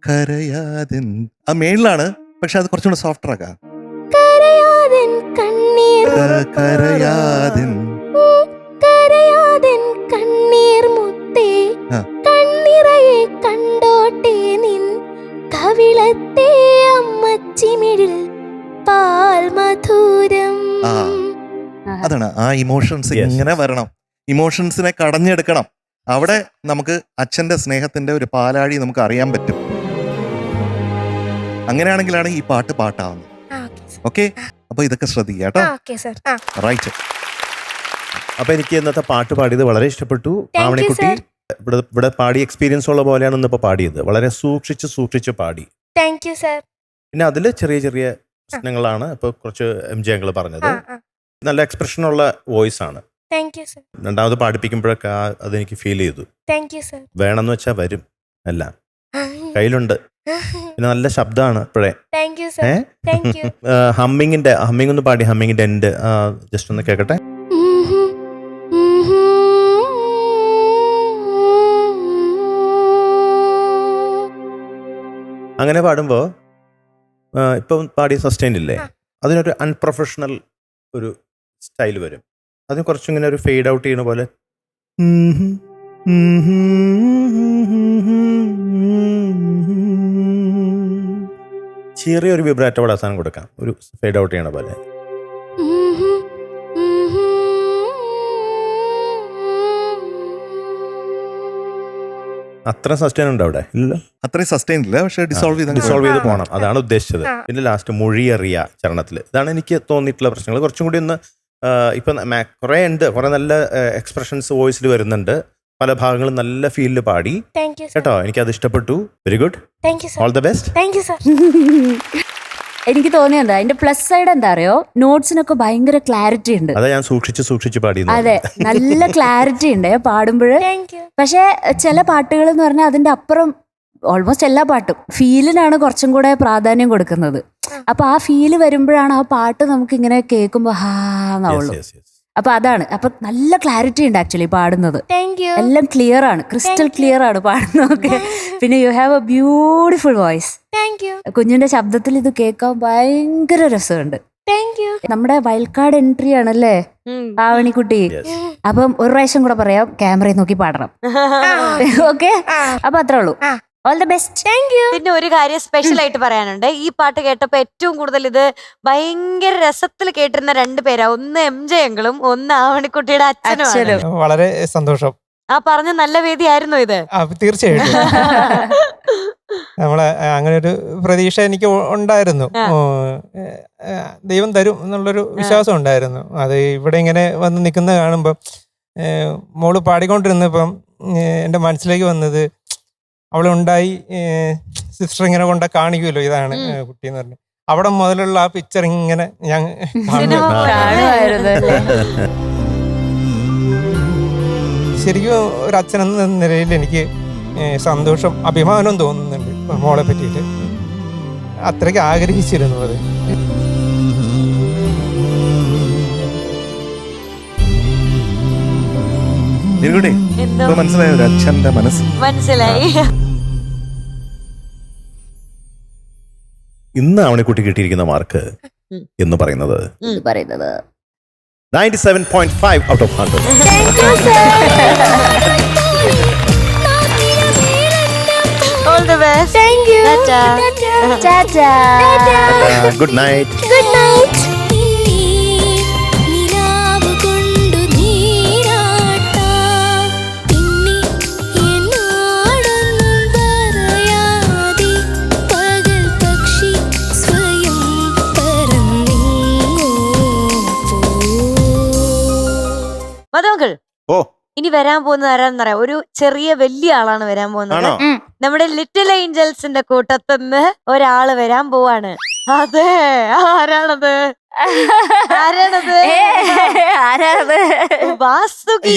കരയാതൻ ആ മേളിലാണ്, പക്ഷെ അത് കുറച്ചുകൂടെ സോഫ്റ്റ് ആക്കാം. കരയാതൻ കണ്ണീർ മുത്തേ, കണ്ണിറയെ കണ്ടോട്ടെ നിൻ കവിളത്തെ അമ്മച്ചിമിഴിൽ പാൽ മധുര ആ അതാണ് ആ ഇമോഷൻസ് Yes. ഇങ്ങനെ വരണം, ഇമോഷൻസിനെ കടഞ്ഞെടുക്കണം. അവിടെ നമുക്ക് അച്ഛന്റെ സ്നേഹത്തിന്റെ ഒരു പാലാഴി നമുക്ക് അറിയാൻ പറ്റും. അങ്ങനെയാണെങ്കിലാണ് ഈ പാട്ട് പാട്ടാവുന്നത്. ഓക്കെ, അപ്പൊ ഇതൊക്കെ ശ്രദ്ധിക്കുക കേട്ടോ. റൈറ്റ്. അപ്പൊ എനിക്ക് ഇന്നത്തെ പാട്ട് പാടിയത് വളരെ ഇഷ്ടപ്പെട്ടു. Thank you, ആവണിക്കുട്ടി sir. ഇവിടെ പാടി എക്സ്പീരിയൻസ് ഉള്ള പോലെയാണ് ഇന്നിപ്പോ പാടിയത്. വളരെ സൂക്ഷിച്ച് പാടി. Thank you sir. പിന്നെ അതില് ചെറിയ ചെറിയ പ്രശ്നങ്ങളാണ് ഇപ്പൊ കുറച്ച് MJ അങ്കിൾ പറഞ്ഞത്. നല്ല എക്സ്പ്രഷൻ ഉള്ള വോയിസ് ആണ്. Thank you sir. രണ്ടാമത് പാടിപ്പിക്കുമ്പോഴൊക്കെ അതെനിക്ക് ഫീൽ ചെയ്തു. Thank you sir. വേണമെന്ന് വെച്ചാൽ വരും എല്ലാം കയ്യിലുണ്ട്. പിന്നെ നല്ല ശബ്ദമാണ് ഇപ്പോഴേ. Thank you sir. Thank U. Humming ഒന്ന് പാടി, ഹമ്മിങ്ങിന്റെ എൻഡ് ജസ്റ്റ് ഒന്ന് കേൾക്കട്ടെ. അങ്ങനെ പാടുമ്പോ ഇപ്പം പാടിയ സസ്റ്റൈൻ ഇല്ലേ, അതിനൊരു അൺപ്രൊഫഷണൽ ഒരു സ്റ്റൈൽ വരും. അതിന് കുറച്ചിങ്ങനെ ഒരു ഫെയ്ഡ് ഔട്ട് ചെയ്യുന്ന പോലെ ചെറിയൊരു വിബ്രാറ്റോ അവിടെ അവസാനം കൊടുക്കാം, ഒരു ഫെയ്ഡ് ഔട്ട് ചെയ്യണ പോലെ. അത്ര സസ്റ്റൈൻ ഉണ്ട് അവിടെ ഇല്ല, അത്രയും സസ്റ്റൈൻ ഇല്ല, പക്ഷെ ഡിസോൾവ് ചെയ്ത് പോകണം, അതാണ് ഉദ്ദേശിച്ചത്. പിന്നെ ലാസ്റ്റ് മൊഴിയറിയ ചരണത്തിൽ ഇതാണ് എനിക്ക് തോന്നിയിട്ടുള്ള പ്രശ്നങ്ങൾ. കുറച്ചും കൂടി ഒന്ന് ഇപ്പം കുറേ ഉണ്ട്, കുറേ നല്ല എക്സ്പ്രഷൻസ് വോയിസിൽ വരുന്നുണ്ട്. പല ഭാഗങ്ങളും നല്ല ഫീലിൽ പാടി കേട്ടോ. എനിക്കത് ഇഷ്ടപ്പെട്ടു. Very good. All the best. Thank you sir. എനിക്ക് തോന്നിയത് അതിന്റെ പ്ലസ് സൈഡ് എന്താ അറിയോ, നോട്ട്സിനൊക്കെ ഭയങ്കര ക്ലാരിറ്റി ഉണ്ട്. അതാ ഞാൻ സൂക്ഷിച്ച് പാടി. അതെ, നല്ല ക്ലാരിറ്റി ഉണ്ട് പാടുമ്പോൾ. പക്ഷെ ചില പാട്ടുകൾ എന്ന് പറഞ്ഞാൽ അതിന്റെ അപ്പുറം ഓൾമോസ്റ്റ് എല്ലാ പാട്ടും ഫീലിനാണ് കുറച്ചും കൂടെ പ്രാധാന്യം കൊടുക്കുന്നത്. അപ്പൊ ആ ഫീല് വരുമ്പോഴാണ് ആ പാട്ട് നമുക്ക് ഇങ്ങനെ കേൾക്കുമ്പോ ഹാന്നുള്ളൂ. അപ്പൊ അതാണ്, അപ്പൊ നല്ല ക്ലാരിറ്റി ഉണ്ട് ആക്ച്വലി പാടുന്നത്. എല്ലാം ക്ലിയർ ആണ്, ക്രിസ്റ്റൽ ക്ലിയർ ആണ് പാടുന്നതൊക്കെ. പിന്നെ you have A beautiful voice. കുഞ്ഞിന്റെ ശബ്ദത്തിൽ ഇത് കേൾക്കാൻ ഭയങ്കര രസമുണ്ട്. നമ്മുടെ വയൽക്കാട് എൻട്രി ആണല്ലേ ആവണിക്കുട്ടി. അപ്പം ഒരു പ്രാവശ്യം കൂടെ പറയാം, ക്യാമറയിൽ നോക്കി പാടണം. ഓക്കെ, അപ്പൊ അത്രേ ഉള്ളൂ. All the best. പിന്നെ ഒരു കാര്യം സ്പെഷ്യൽ ആയിട്ട് പറയാനുണ്ട്. ഈ പാട്ട് കേട്ടപ്പോ ഏറ്റവും കൂടുതൽ ഇത് ഭയങ്കര രസത്തിൽ കേട്ടിരുന്ന രണ്ടുപേരാ. ഒന്ന് MJ അങ്കിളും ഒന്ന് ആവണിക്കുട്ടിയുടെ അച്ഛനും. വളരെ സന്തോഷം. ആ പറഞ്ഞ നല്ല വേദിയായിരുന്നു ഇത്. തീർച്ചയായിട്ടും നമ്മളെ അങ്ങനെ ഒരു പ്രതീക്ഷ എനിക്ക് ഉണ്ടായിരുന്നു. ദൈവം തരും എന്നുള്ളൊരു വിശ്വാസം ഉണ്ടായിരുന്നു. അത് ഇവിടെ ഇങ്ങനെ വന്ന് നിൽക്കുന്നത് കാണുമ്പം, മോള് പാടിക്കൊണ്ടിരുന്നപ്പം എൻ്റെ മനസ്സിലേക്ക് വന്നത്, അവളുണ്ടായി സിസ്റ്റർ ഇങ്ങനെ കൊണ്ട കാണിക്കുമല്ലോ, ഇതാണ് കുട്ടി എന്ന് പറഞ്ഞു. അവിടെ മുതലുള്ള ആ പിക്ചർ ഇങ്ങനെ ഞാൻ ശരിക്കും ഒരു അച്ഛനെന്ന നിലയിൽ എനിക്ക് സന്തോഷം, അഭിമാനം തോന്നുന്നുണ്ട് മോളെ പറ്റിയിട്ട്. അത്രയ്ക്ക് ആഗ്രഹിച്ചിരുന്നു അത്. മനസ്സിലായോ അച്ഛന്റെ മനസ്സ്? മനസ്സിലായി. ഇന്ന് ആവണിക്കുട്ടി കിട്ടിയിരിക്കുന്ന മാർക്ക് എന്ന് പറയുന്നത് 97.5 out of 100. All the best. Thank you. Ta-ta. Good night. Good night. മധുമക്കൾ, ഓ ഇനി വരാൻ പോകുന്നത് ആരാന്നറിയാം? ഒരു ചെറിയ വലിയ ആളാണ് വരാൻ പോകുന്നത്. നമ്മുടെ ലിറ്റിൽ ഏഞ്ചൽസിന്റെ കൂട്ടത്തിന്ന് ഒരാള് വരാൻ പോവാണ്. അതെ, ആരാണത്? വാസുകി.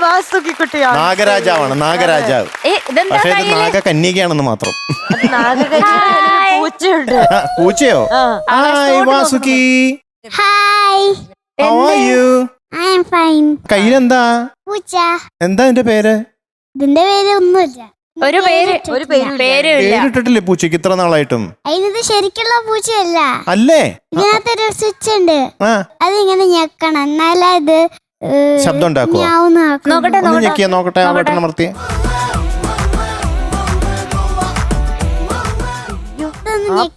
വാസുകി കുട്ടിയാണ്. നാഗരാജാവാണ്, നാഗരാജാവ്. പക്ഷേ ഇത് നാഗകന്യകയാണെന്ന് മാത്രം. പൂച്ചയുണ്ട്. പൂച്ചയോ? Hi Vasuki. Hi. How are you? I am fine. കയ്യിലെന്താ? പൂച്ച. എന്താ എന്റെ പേര്? ഇതിന്റെ പേര് ഒന്നുമില്ല. ഒരു പേരിട്ടിട്ടില്ലേ പൂച്ചക്ക് ഇത്ര നാളായിട്ടും? അതിനത് ശരിക്കുള്ള പൂച്ചയല്ല. അല്ലേ? ഇതിനകത്തൊരു സ്വിച്ച് ഉണ്ട്, അതിങ്ങനെ ഞെക്കണം എന്നാലേ ഇത് ശബ്ദം ഉണ്ടാക്കുവോ? നോക്കട്ടെ, ബട്ടൺ അമർത്തിയേ.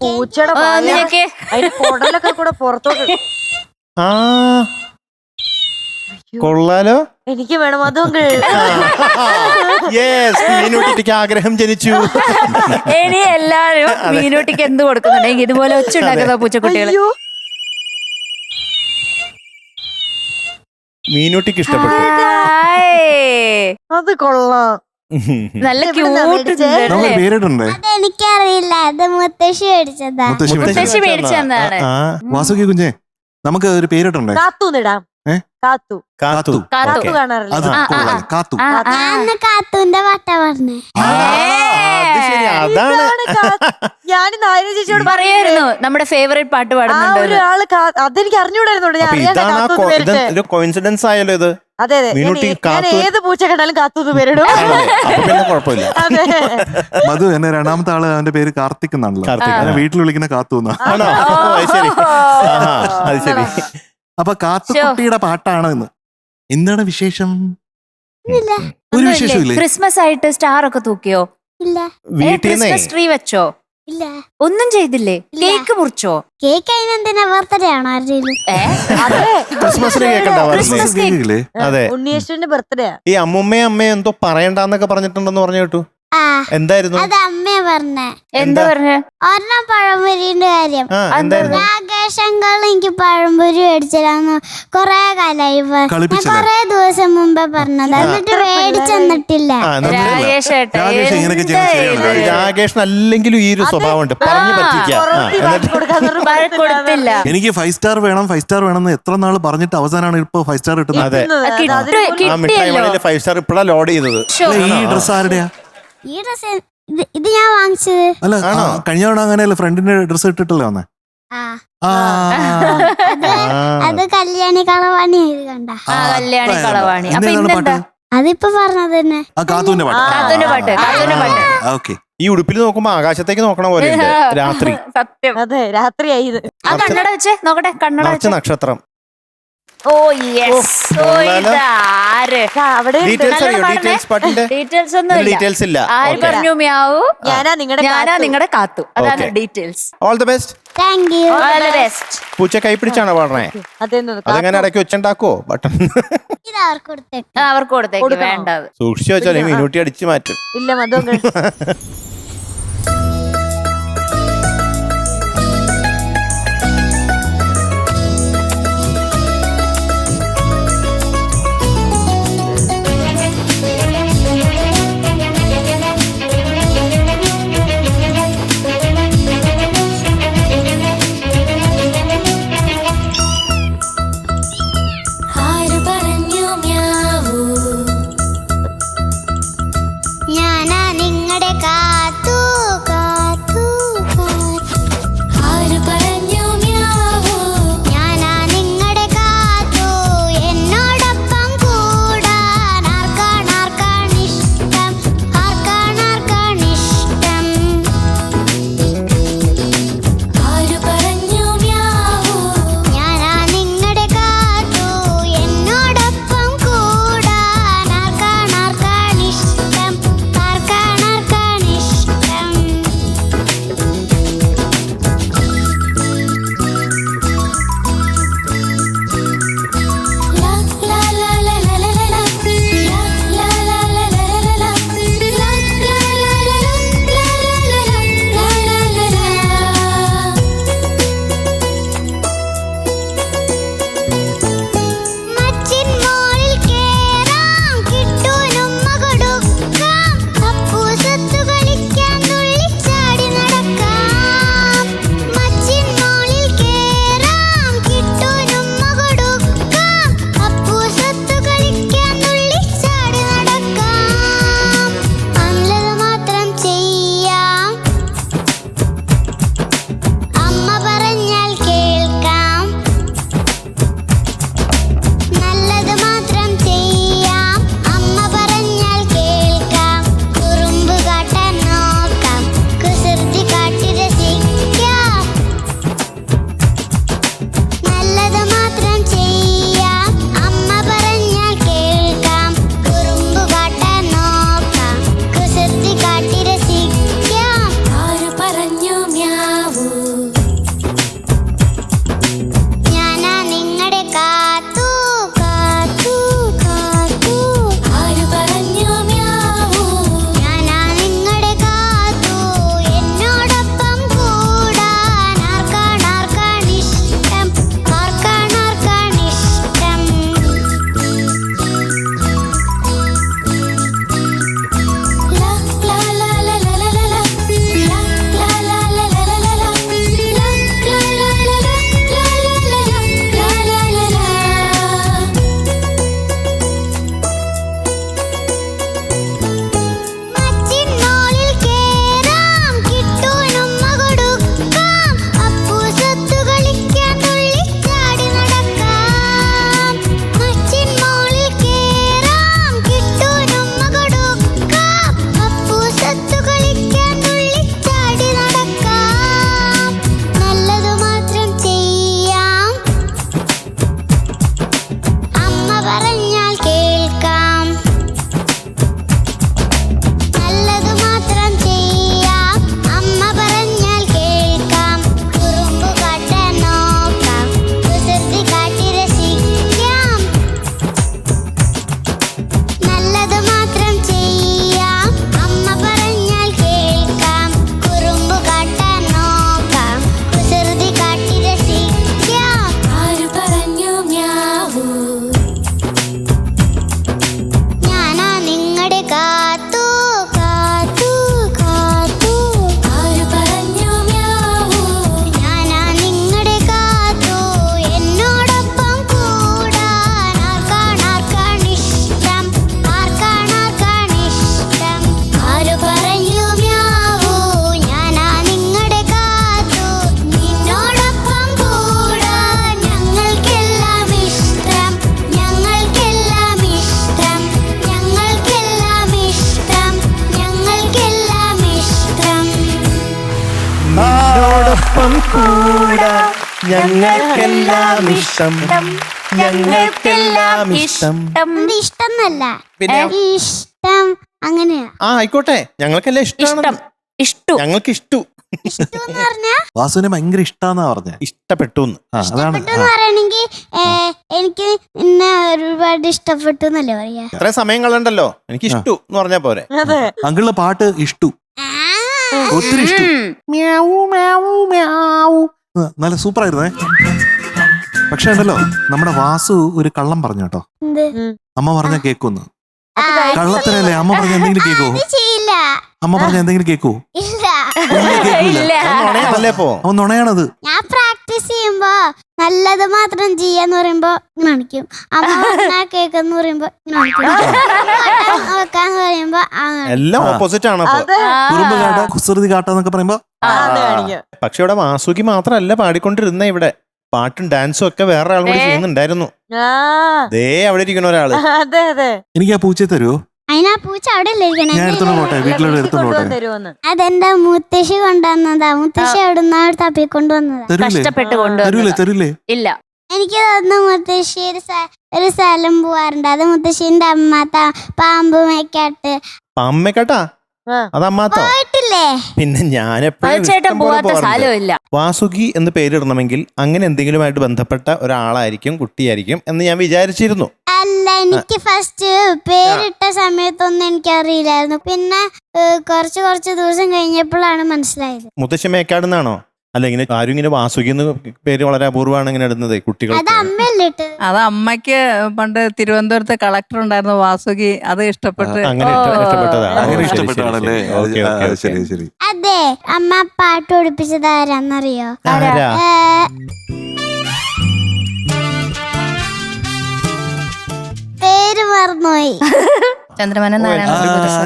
പൂച്ചയുടെ അതിന്റെ കുടലൊക്കെ കൂടെ പുറത്തോട്ട്. ആ കൊള്ളാലോ. എനിക്ക് വേണം അതുകൊണ്ട്. മീനൂട്ടിക്ക് ആഗ്രഹം ജനിച്ചു. ഇനി എല്ലാരും മീനൂട്ടിക്ക് എന്ത് കൊടുക്കുന്നുണ്ടെങ്കിൽ ഇതുപോലെ ഒച്ചുണ്ടാക്കുന്ന പൂച്ചക്കുട്ടികൾ. മീനൂട്ടിക്ക് ഇഷ്ടപ്പെട്ടു. അത് കൊള്ളാം. നല്ല ക്യൂട്ട്. പേരിട്ടുണ്ടേ? അതെനിക്കറിയില്ല, അത് മുത്തശ്ശി മേടിച്ചതാ. മുത്തശ്ശി മേടിച്ചതാണ്. വാസുകി കുഞ്ഞെ, നമുക്ക് ഒരു പേരിട്ടുണ്ടേ? കാത്തൂന്നിടാം. കാത്തു കാത്തു കാത്തു കാണാറില്ല. കാത്തു. ഞാൻ കാത്തുന്റെ പാട്ട പറഞ്ഞേ. ഞാൻ നായര ചേച്ചിയോട് പറയായിരുന്നു നമ്മുടെ ഫേവറേറ്റ് പാട്ട് പാടുന്നുണ്ട്. ഒരാള് അതെനിക്ക് അറിഞ്ഞൂടായിരുന്നു. കോയിൻസിഡൻസ് ആയല്ലോ ഇത്. അതെ അതെ, ഞാൻ ഏത് പൂച്ച കണ്ടാലും കാത്തൂന്ന് പേരിടും. കുഴപ്പമില്ല. മധു, എന്നെ രണ്ടാമത്തെ ആള് അവന്റെ പേര് കാർത്തിക് എന്നാണല്ലോ. വീട്ടിൽ വിളിക്കുന്ന കാത്തു എന്നാ. അത് ശരി. അപ്പൊ കാത്തുകുട്ടിയുടെ പാട്ടാണ് ഇന്ന്. എന്താണ് വിശേഷം? ഒരു വിശേഷമില്ലേ? ക്രിസ്മസ് ആയിട്ട് സ്റ്റാർ ഒക്കെ തൂക്കിയോ? ഇല്ല. ക്രിസ്മസ് ട്രീ വെച്ചോ? ഇല്ല. ഒന്നും ചെയ്തില്ലേ? കേക്ക് മുറിച്ചോ? കേക്ക് അതിനെന്തിനാ? ബർത്ത്ഡേ ആണോ ആരുടെയും? ക്രിസ്മസിന് കേൾക്കണ്ടാവില്ലേ? അതെ, ഉണ്ണിയേശുവിന്റെ ബർത്ത്ഡേ. ഈ അമ്മുമ്മയും അമ്മയും എന്തോ പറയണ്ടെന്നൊക്കെ പറഞ്ഞിട്ടുണ്ടെന്ന് പറഞ്ഞു കേട്ടു. എന്തായിരുന്നു? അത് അമ്മയെ പറഞ്ഞേ. എന്താ പറഞ്ഞ? ഒരെണ്ണം പഴംപൊരിന്റെ കാര്യം. രാകേഷങ്കൾ എനിക്ക് പഴംപൊരി മേടിച്ചില്ലാന്ന് കൊറേ കാലായി. കൊറേ ദിവസം മുമ്പേ പറഞ്ഞത്, എന്നിട്ട് മേടിച്ചെന്നിട്ടില്ല. രാകേഷ് അല്ലെങ്കിലും ഈ ഒരു സ്വഭാവം ഉണ്ട്, പറഞ്ഞു പറ്റിക്കാം. എനിക്ക് 5 സ്റ്റാർ വേണം, 5 സ്റ്റാർ വേണം എന്ന് എത്ര നാൾ പറഞ്ഞിട്ട് അവസാനമാണ് ഇപ്പൊ 5 സ്റ്റാർ കിട്ടുന്നത്. അതെ, ആ മിഠായി വണ്ടിയില് 5 സ്റ്റാർ ഇപ്പഴാ ലോഡ് ചെയ്തത്. ഈ ഡ്രസ് ആരുടെയാ? ഈ ഡ്രസ് ഇത് ഞാൻ വാങ്ങിച്ചത്. അല്ല, കഴിഞ്ഞ തവണ അങ്ങനെയല്ല, ഫ്രണ്ടിന്റെ ഡ്രസ് ഇട്ടിട്ടല്ലേ വന്നേ? അത് കല്യാണി കളവാണി കണ്ട. കല്യാണി കളവാണി. അതിപ്പോ പറഞ്ഞത് തന്നെ. കാത്തൂന്റെ പാട്ട്. ഈ ഉടുപ്പിൽ നോക്കുമ്പോ ആകാശത്തേക്ക് നോക്കണ പോലെ രാത്രി. സത്യം. അതെ, രാത്രിയായി ഇത്. ആ കണ്ണട വെച്ചേ നോക്കട്ടെ. കണ്ണട വെച്ച നക്ഷത്രം. ഓ യെസ്. ഡീറ്റെയിൽസ് ഒന്നും ഇല്ല. ആര് പറഞ്ഞു മ്യാവൂ? ഞാനാ നിങ്ങളുടെ കാത്തു. അതാണ് details. All the best. Thank you. All the best. പൂച്ച കൈ പിടിച്ചാണോ പാടണേ? അതെങ്ങനെ ഇടയ്ക്ക് വെച്ചുണ്ടാക്കോ ബട്ടൺ? ഇത് അവർക്ക് കൊടുത്തേക്ക്. അവർക്ക് കൊടുത്തേക്ക്. വേണ്ടത് സൂക്ഷിച്ചു വെച്ചാൽ മീനൂട്ടി അടിച്ചു മാറ്റും. ഇല്ല മധു. ഞാനാ നിങ്ങളുടെ ഒപ്പം കൂടാം ഞങ്ങൾക്കെല്ലാം ഇഷ്ടം ഞങ്ങൾക്കെല്ലാം ഇഷ്ടം. ഇഷ്ടം എന്നല്ല, പിന്നെ? ഇഷ്ടം അങ്ങനെയാ. ആയിക്കോട്ടെ, ഞങ്ങൾക്കെല്ലാം ഇഷ്ടമാണ്. ഇഷ്ടം ഞങ്ങൾക്ക് ഇഷ്ടു. ഇഷ്ടം എന്ന് പറഞ്ഞാ വാസുവിനെ ഭയങ്കര ഇഷ്ടാന്നാ പറഞ്ഞേ. ഇഷ്ടപ്പെട്ടു അതാണ്. ഇഷ്ടപ്പെട്ടു എന്ന് പറയണെങ്കിൽ എനിക്ക് ഇന്നെ ഒരുപാട് ഇഷ്ടപ്പെട്ടു എന്നല്ലേ പറയാ. ഇത്രയും സമയം കളണ്ടല്ലോ, എനിക്ക് ഇഷ്ടു എന്ന് പറഞ്ഞാ പോരെ. അങ്കിളിന്റെ പാട്ട് ഇഷ്ടു, ഒത്തിരി ഇഷ്ടു. നല്ല സൂപ്പർ ആയിരുന്നേ. പക്ഷെ ഉണ്ടല്ലോ, നമ്മുടെ വാസു ഒരു കള്ളം പറഞ്ഞു കേട്ടോ. അമ്മ പറഞ്ഞ കേക്കൊന്ന് കള്ളത്തരല്ലേ? അമ്മ പറഞ്ഞ എന്തെങ്കിലും കേക്കോ? ചെയ്യില്ല. അമ്മ പറഞ്ഞ എന്തെങ്കിലും കേക്കോ? ഇല്ല. അവൻ നുണയാണത്. ഞാൻ പ്രാക്ടീസ് ചെയ്യുമ്പോ നല്ലത് മാത്രം ചെയ്യാന്ന് പറയുമ്പോ ഇങ്ങനെ കാണിക്കും. അമ്മ പറഞ്ഞാ കേക്കെന്ന് പറയുമ്പോ ഇങ്ങനെ കാണിക്കും. വെക്കാന്ന് പറയുമ്പോ എല്ലാം ഓപ്പോസിറ്റ് ആണ്. കുറുമ്പ് കാട്ട, കുസൃതി കാട്ടാന്നൊക്കെ പറയുമ്പോ. പക്ഷെ ഇവിടെ വാസുകി മാത്രല്ല പാടിക്കൊണ്ടിരുന്ന, ഇവിടെ പാട്ടും ഡാൻസും ഒക്കെ വേറെ ആൾ കൂടി ചെയ്യുന്നുണ്ടായിരുന്നു. ദേ അവിടെ ഇരിക്കുന്ന ഒരാള്. എനിക്ക് ആ പൂച്ചയെ തരുമോ? അതിനാ പൂച്ച അവിടെ ഞാൻ എടുത്തോണ്ട് പോട്ടെ, വീട്ടിലോട്ട് എടുത്തോണ്ട് പോട്ടെ. അതെന്റെ മുത്തശ്ശി കൊണ്ടുവന്നതാ. മുത്തശ്ശി അവിടുന്ന് തപ്പിക്കൊണ്ടുവന്നതാ. തരൂലേ? ഇല്ല. എനിക്ക് തോന്നുന്നു മുത്തശ്ശി ഒരു സ്ഥലം പോവാറുണ്ട്. അത് മുത്തശ്ശിന്റെ അമ്മ പാമ്പ് മേക്കാട്ട്. അമ്മക്കാട്ടാ? അതമ്മാത്തോ? പോയിട്ടില്ലേ? പിന്നെ ഞാൻ വാസുകി എന്ന് പേരിടണമെങ്കിൽ അങ്ങനെ എന്തെങ്കിലുമായിട്ട് ബന്ധപ്പെട്ട ഒരാളായിരിക്കും, കുട്ടിയായിരിക്കും എന്ന് ഞാൻ വിചാരിച്ചിരുന്നു. അല്ല, എനിക്ക് ഫസ്റ്റ് പേരിട്ട സമയത്തൊന്നും എനിക്കറിയില്ലായിരുന്നു. പിന്നെ കുറച്ച് ദിവസം കഴിഞ്ഞപ്പോഴാണ് മനസ്സിലായത്. മുത്തശ്ശി മേക്കാടുന്നാണോ? അല്ല, ഇങ്ങനെ ആരും ഇങ്ങനെ വാസുകി എന്ന് പേര് വളരെ അപൂർവമാണ് ഇങ്ങനെ ഇടുന്നത് കുട്ടികൾ. അത് അമ്മയ്ക്ക് പണ്ട് തിരുവനന്തപുരത്തെ കളക്ടർ ഉണ്ടായിരുന്നു വാസുകി, അത് ഇഷ്ടപ്പെട്ട് ഇഷ്ടപ്പെട്ടാണല്ലേ? അതെ, അമ്മ പാട്ട് പഠിപ്പിച്ചത് ആരാന്നറിയോ? പേര് മറന്നുപോയി. ചന്ദ്രമേനോൻ നാരായണ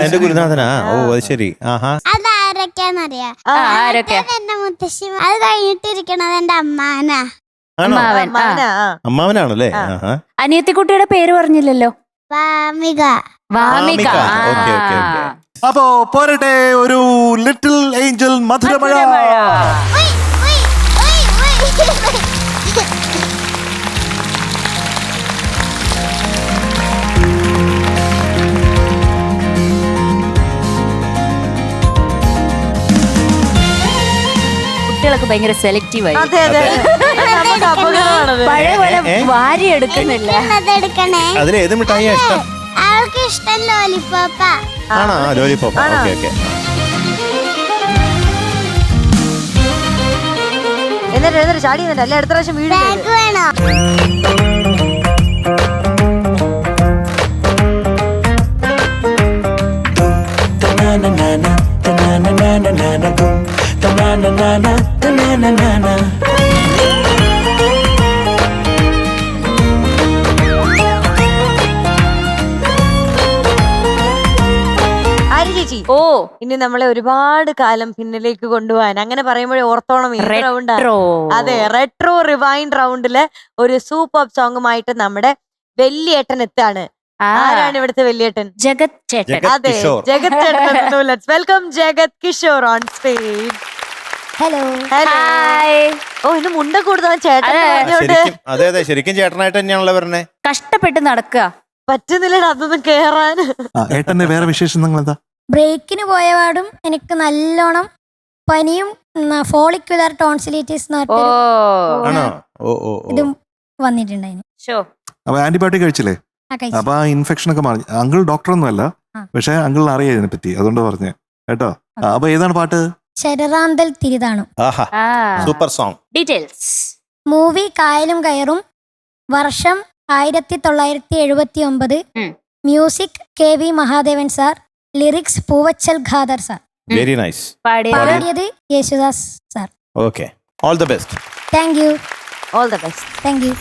എന്റെ ഗുരുനാഥനാ. ഓ, അത് ശരി. അതാരൊക്കെയാന്നറിയാ? എന്റെ മുത്തശ്ശി. അത് കഴിഞ്ഞിട്ടിരിക്കണത് എന്റെ അമ്മാവനാ. അമ്മാവനാണല്ലേ? അനിയത്തിക്കുട്ടിയുടെ പേര് പറഞ്ഞില്ലല്ലോ. വാമിക. അപ്പോ പോരട്ടെ ഒരു ലിറ്റിൽ ഏഞ്ചൽ മധുരമഴ. കുട്ടികളൊക്കെ ഭയങ്കര സെലക്റ്റീവ് ആയി. പഴയ പോലെ വാരി എടുക്കുന്നില്ല. അതിലേത് മിഠായിയാ ഇഷ്ടം? അവൾക്ക് ഇഷ്ടം ലോലിപോപ്പാ. ആണോ? ലോലിപോപ്പ്. ഓക്കെ. എന്നിട്ട് ചാടി അല്ല, അടുത്ത പ്രാവശ്യം വീട് വേണോ? ചേച്ചി, ഇനി നമ്മളെ ഒരുപാട് കാലം പിന്നിലേക്ക് കൊണ്ടുപോകാൻ അങ്ങനെ പറയുമ്പോഴേ ഓർത്തോണം ഈ റൗണ്ട്. അതെ, റെട്രോ റിവൈൻഡ് റൗണ്ടില് ഒരു സൂപ്പർ സോങ്ങുമായിട്ട് നമ്മുടെ വല്യേട്ടൻ എത്താണ്. ആരാണ് ഇവിടുത്തെ വല്യേട്ടൻ? ജഗത് ചേട്ടൻ. അതെ, ജഗത് ചേട്ടൻ. Let's welcome Jagat Kishore on stage. Hello. ഓ, ഇന്ന് മുണ്ട കൂടുതൽ ചേട്ടൻ. അതെ, ശരിക്കും ചേട്ടനായിട്ട് തന്നെയാണല്ലോ പറഞ്ഞേ. കഷ്ടപ്പെട്ട് നടക്കുക, പറ്റുന്നില്ലടാ അതൊന്നും കേറാൻ. ഏട്ടന്റെ വേറെ വിശേഷം എന്താ? ബ്രേക്കിന് പോയപാടും എനിക്ക് നല്ലോണം പനിയും ഫോളിക്കുലർ ടോൺസിലൈറ്റിസ് ഇതും വന്നിട്ടുണ്ടായിരുന്നു. അപ്പൊ ആന്റിബയോട്ടിക് കഴിച്ചില്ലേ? അപ്പൊ ആ ഇൻഫെക്ഷൻ ഒക്കെ മാറി. അങ്കിൾ ഡോക്ടറൊന്നും അല്ല, പക്ഷെ അങ്കിളിന് അറിയാം ഇതിനെ പറ്റി, അതുകൊണ്ട് പറഞ്ഞേ കേട്ടോ. അപ്പൊ ഏതാണ് പാട്ട്? ശരറാന്തൽ തിരിതാണു. Super song. ഡീറ്റെയിൽസ്. മൂവി കായലും കയറും. വർഷം 1979. Music KV Mahadevan sir. Lyrics Poovachal Khader sir. Very nice. പാടിയത് Yesudas sir. Okay, all the best. Thank you. All the best. Thank you.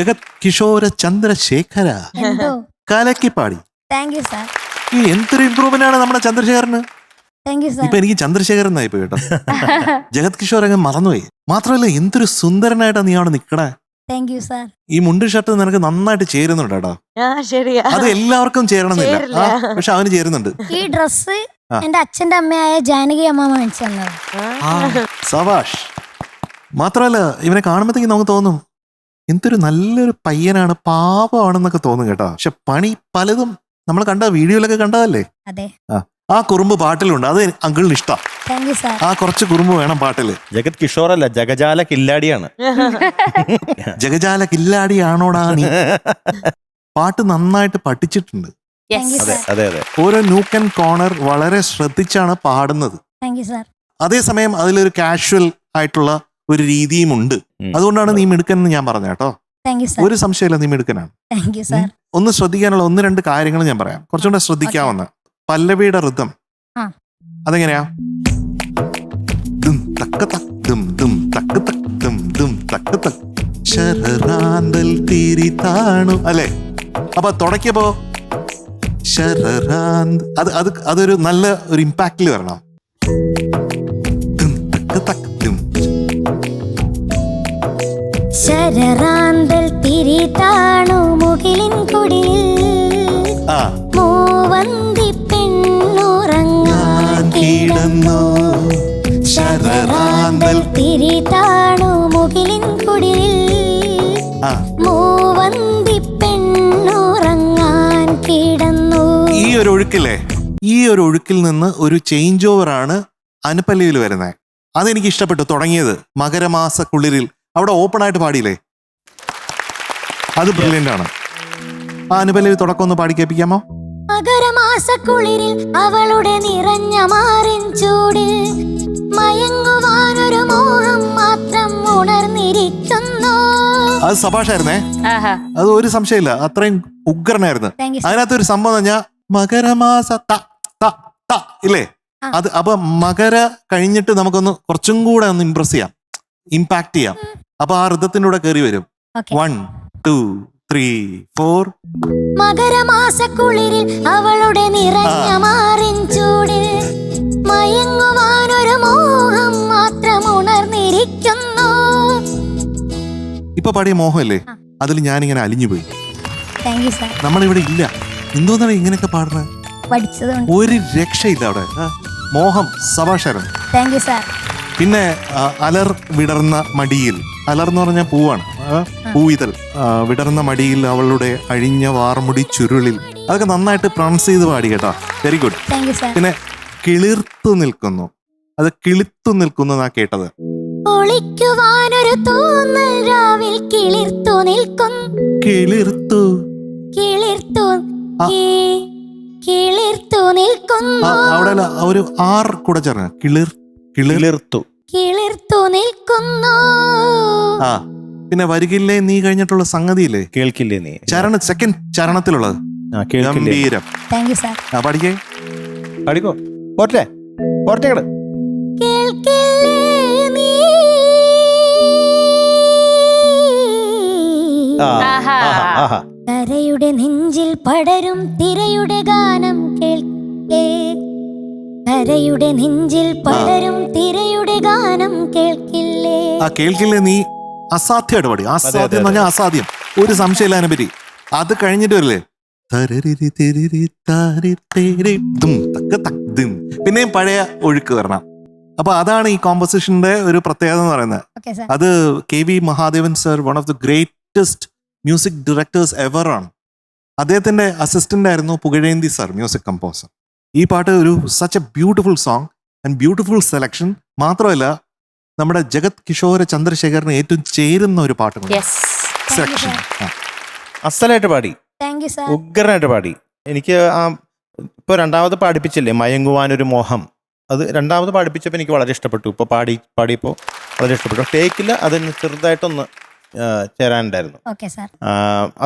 Jagat Kishore Chandrasekhar എന്തോ കലക്കി പാടി. Thank you sir. ഈ എന്തൊരു ഇമ്പ്രൂവ്മെന്റ് ആണ് നമ്മുടെ ചന്ദ്രശേഖരന്. Thank you sir. ഇപ്പൊ എനിക്ക് ചന്ദ്രശേഖരൻ എന്നായി പോയി കേട്ടോ. ജഗത് കിഷോർ അങ്ങ് മറന്നുപോയി. മാത്രമല്ല എന്തൊരു സുന്ദരനായിട്ടാ നീ അവിടെ നിക്കണേ. Thank you sir. ഈ മുണ്ട് ഷർട്ട് നിനക്ക് നന്നായിട്ട് ചേരുന്നുണ്ട് കേട്ടോ. ശരിയാ, അത് എല്ലാവർക്കും ചേരണമെന്നില്ല, പക്ഷെ അവന് ചേരുന്നുണ്ട്. ഈ ഡ്രസ് എന്റെ അച്ഛന്റെ അമ്മയായ ജാനകി അമ്മ മേടിച്ചു തന്നത്. സവാഷ്. മാത്രമല്ല ഇവനെ കാണുമ്പോഴത്തേക്ക് നമുക്ക് തോന്നും എന്തൊരു നല്ലൊരു പയ്യനാണ്, പാവമാണെന്നൊക്കെ തോന്നും കേട്ടോ. പക്ഷെ പണി പലതും നമ്മൾ കണ്ട വീഡിയോയിലൊക്കെ കണ്ടതല്ലേ. അതെ. ആ കുറുമ്പ് പാട്ടിലുണ്ട്, അത് അങ്കിളിന് ഇഷ്ടം. Thank you sir. ആ കുറച്ച് കുറുമ്പ് വേണം പാട്ടില്. ജഗത് കിഷോർ അല്ല, ജഗജാല കില്ലാടിയാണ്. ജഗജാല കില്ലാടിയാണോടാ നീ. പാട്ട് നന്നായിട്ട് പഠിച്ചിട്ടുണ്ട്. താങ്ക് യു അതെ സാർ. അതെ അതെ. ഓരോ നൂക്ക് ആൻഡ് കോർണർ വളരെ ശ്രദ്ധിച്ചാണ് പാടുന്നത്. Thank you sir. അതേസമയം അതിലൊരു കാഷ്വൽ ആയിട്ടുള്ള ഒരു രീതിയും ഉണ്ട്. അതുകൊണ്ടാണ് നീ മിടുക്കൻ എന്ന് ഞാൻ പറഞ്ഞ കേട്ടോ. Thank you sir. ഒരു സംശയമില്ല, നീ മിടുക്കനാണ്. Thank you sir. ഒന്ന് ശ്രദ്ധിക്കാനുള്ള 1-2 കാര്യങ്ങൾ ഞാൻ പറയാം, കുറച്ചുകൂടെ ശ്രദ്ധിക്കാവുന്ന. പല്ലവിയുടെ ഋതം ആ. അതെങ്ങനെയാ? ദും തക്ക തക് ദും ദും തക്ക് തക് ദും ദും തക്ക് തക് ശരറാന്തൽ തിരി താണു അല്ലേ. അപ്പൊ തുടക്കിയപ്പോ ശരറാന്ത് അതൊരു നല്ല ഒരു ഇമ്പാക്റ്റിൽ വരണം. ദും തക്ക് തക് ദും. ശരറാന്തൽ തിരി താണു മുകിലിൻ കുടിലിൽ മൂവന്തി പെണ്ണുറങ്ങാൻ കിടന്നു. ശരറാന്തൽ തിരി താണു മുകിലിൻ കുടിലിൽ മൂവന്തി പെണ്ണുറങ്ങാൻ കിടന്നു. ഈ ഒരു ഒഴുക്കില്ലേ, ഈ ഒരു ഒഴുക്കിൽ നിന്ന് ഒരു ചേഞ്ച് ഓവറാണ് അനുപല്ലവിയിൽ വരുന്നത്. അതെനിക്ക് ഇഷ്ടപ്പെട്ടു. തുടങ്ങിയത് മകരമാസ കുളിരിൽ, അവിടെ ഓപ്പൺ ആയിട്ട് പാടിയില്ലേ, അത് ബ്രില്യന്റ് ആണ്. ആ അനുപല്ലവി തുടക്കം ഒന്ന് പാടി കേൾപ്പിക്കാമോ? മകരമാസക്കുളിരിൽ അവളുടെ നിറഞ്ഞ മാറിൻ ചൂടിൽ മയങ്ങുവാനൊരു മോഹം മാത്രം ഉണർന്നിരിക്കുന്നു. അത് സഭാഷായിരുന്നേ, അത് ഒരു സംശയമില്ല, അത്രയും ഉഗ്രനായിരുന്നു. അതിനകത്തൊരു സംഭവം പറഞ്ഞാ മകരമാസ ഇല്ലേ, അത് അപ്പൊ മകര കഴിഞ്ഞിട്ട് നമുക്കൊന്ന് കുറച്ചും കൂടെ ഒന്ന് ഇംപ്രസ് ചെയ്യാം, ഇമ്പാക്ട് ചെയ്യാം. അപ്പൊ ആ ഋതത്തിന്റെ കൂടെ കയറി വരും. 1 2 3 4. മകരമാസക്കുളിരിൽ അവളുടെ നിറഞ്ഞ മാറിൻ ചൂടിൽ മയങ്ങുവാനൊരു മോഹം മാത്രം ഉണർന്നിരിക്കുന്നു. ഇപ്പൊ പാടിയ മോഹമല്ലേ, അതിൽ ഞാനിങ്ങനെ അലിഞ്ഞുപോയി. Thank you sir. നമ്മളിവിടെ ഇല്ല, എന്തോന്നാണ് ഇങ്ങനെയൊക്കെ പാടുന്നത്, ഒരു രക്ഷയില്ല അവിടെ. മോഹം സഭാഷരം. Thank you sir. പിന്നെ അലർ വിടർന്ന മടിയിൽ, അലർ എന്ന് പറഞ്ഞാൽ പൂവാണ്, പൂവിതൽ. വിടർന്ന മടിയിൽ അവളുടെ അഴിഞ്ഞ വാർമുടി ചുരുളിൽ, അതൊക്കെ നന്നായിട്ട് പ്രൊണൗൺസ് ചെയ്ത് പാടി കേട്ടോ. Very good. പിന്നെ കിളിർത്തു നിൽക്കുന്നു, അത് കിളിർത്തു നിൽക്കുന്നു എന്നാ കേട്ടത്. ഒളിക്കുവാനൊരു തോന്നൽ രാവിൽ കിളിർത്തു നിൽക്കും. കിളിർത്തു കിളിർത്തു കിളിർത്തു നിൽക്കുന്നു. അവിടെ ഒരു ആർ കൂടെ ചേർന്ന് കിളിർത്തു കിളിർത്തു നിൽക്കുന്നു. ആ പിന്നെ വരികില്ലേ നീ കഴിഞ്ഞിട്ടുള്ള സംഗതിയില്ലേ, കേൾക്കില്ലേ നീ, സെക്കൻഡ് ചരണത്തിലുള്ളത് ഗംഭീരം. Thank you sir. പഠിക്കേ പഠിക്കോ, പോട്ടെ പോട്ടെ. കേൾക്കില്ലേ നീ കരയുടെ നെഞ്ചിൽ പടരും തിരയുടെ ഗാനം കേൾക്കേ. കരയുടെ നെഞ്ചിൽ പടരും തിരയുടെ ഗാനം കേൾക്കില്ലേ. ആ കേൾക്കില്ലേ നീ അസാധ്യമായിട്ട് പാടി. അസാധ്യം എന്ന് പറഞ്ഞാൽ അസാധ്യം, ഒരു സംശയമില്ല അതിനെ പറ്റി. അത് കഴിഞ്ഞിട്ട് വരില്ലേ പിന്നെയും പഴയ ഒഴുക്ക് വരണം. അപ്പൊ അതാണ് ഈ കോമ്പോസിഷന്റെ ഒരു പ്രത്യേകത എന്ന് പറയുന്നത്. അത് KV Mahadevan sir, one of the greatest music directors ever ആണ്. അദ്ദേഹത്തിന്റെ അസിസ്റ്റന്റ് ആയിരുന്നു പുകഴേന്തി സർ, മ്യൂസിക് കമ്പോസർ. ഈ പാട്ട് ഒരു such A beautiful song and beautiful selection. മാത്രമല്ല നമ്മുടെ ജഗത് കിഷോര ചന്ദ്രശേഖരന് ഏറ്റവും ചേരുന്ന ഒരു പാട്ടും സെലക്ഷൻ. അസലായിട്ട് പാടി, ഉഗ്രനായിട്ട് പാടി. എനിക്ക് ആ ഇപ്പൊ രണ്ടാമത് പാടിപ്പിച്ചില്ലേ മയങ്ങുവാനൊരു മോഹം, അത് രണ്ടാമത് പാടിപ്പിച്ചപ്പോൾ എനിക്ക് വളരെ ഇഷ്ടപ്പെട്ടു. ഇപ്പോൾ പാടിയപ്പോൾ വളരെ ഇഷ്ടപ്പെട്ടു. ടേക്കിൽ അതിന് ചെറുതായിട്ടൊന്ന് ചേരാനുണ്ടായിരുന്നു.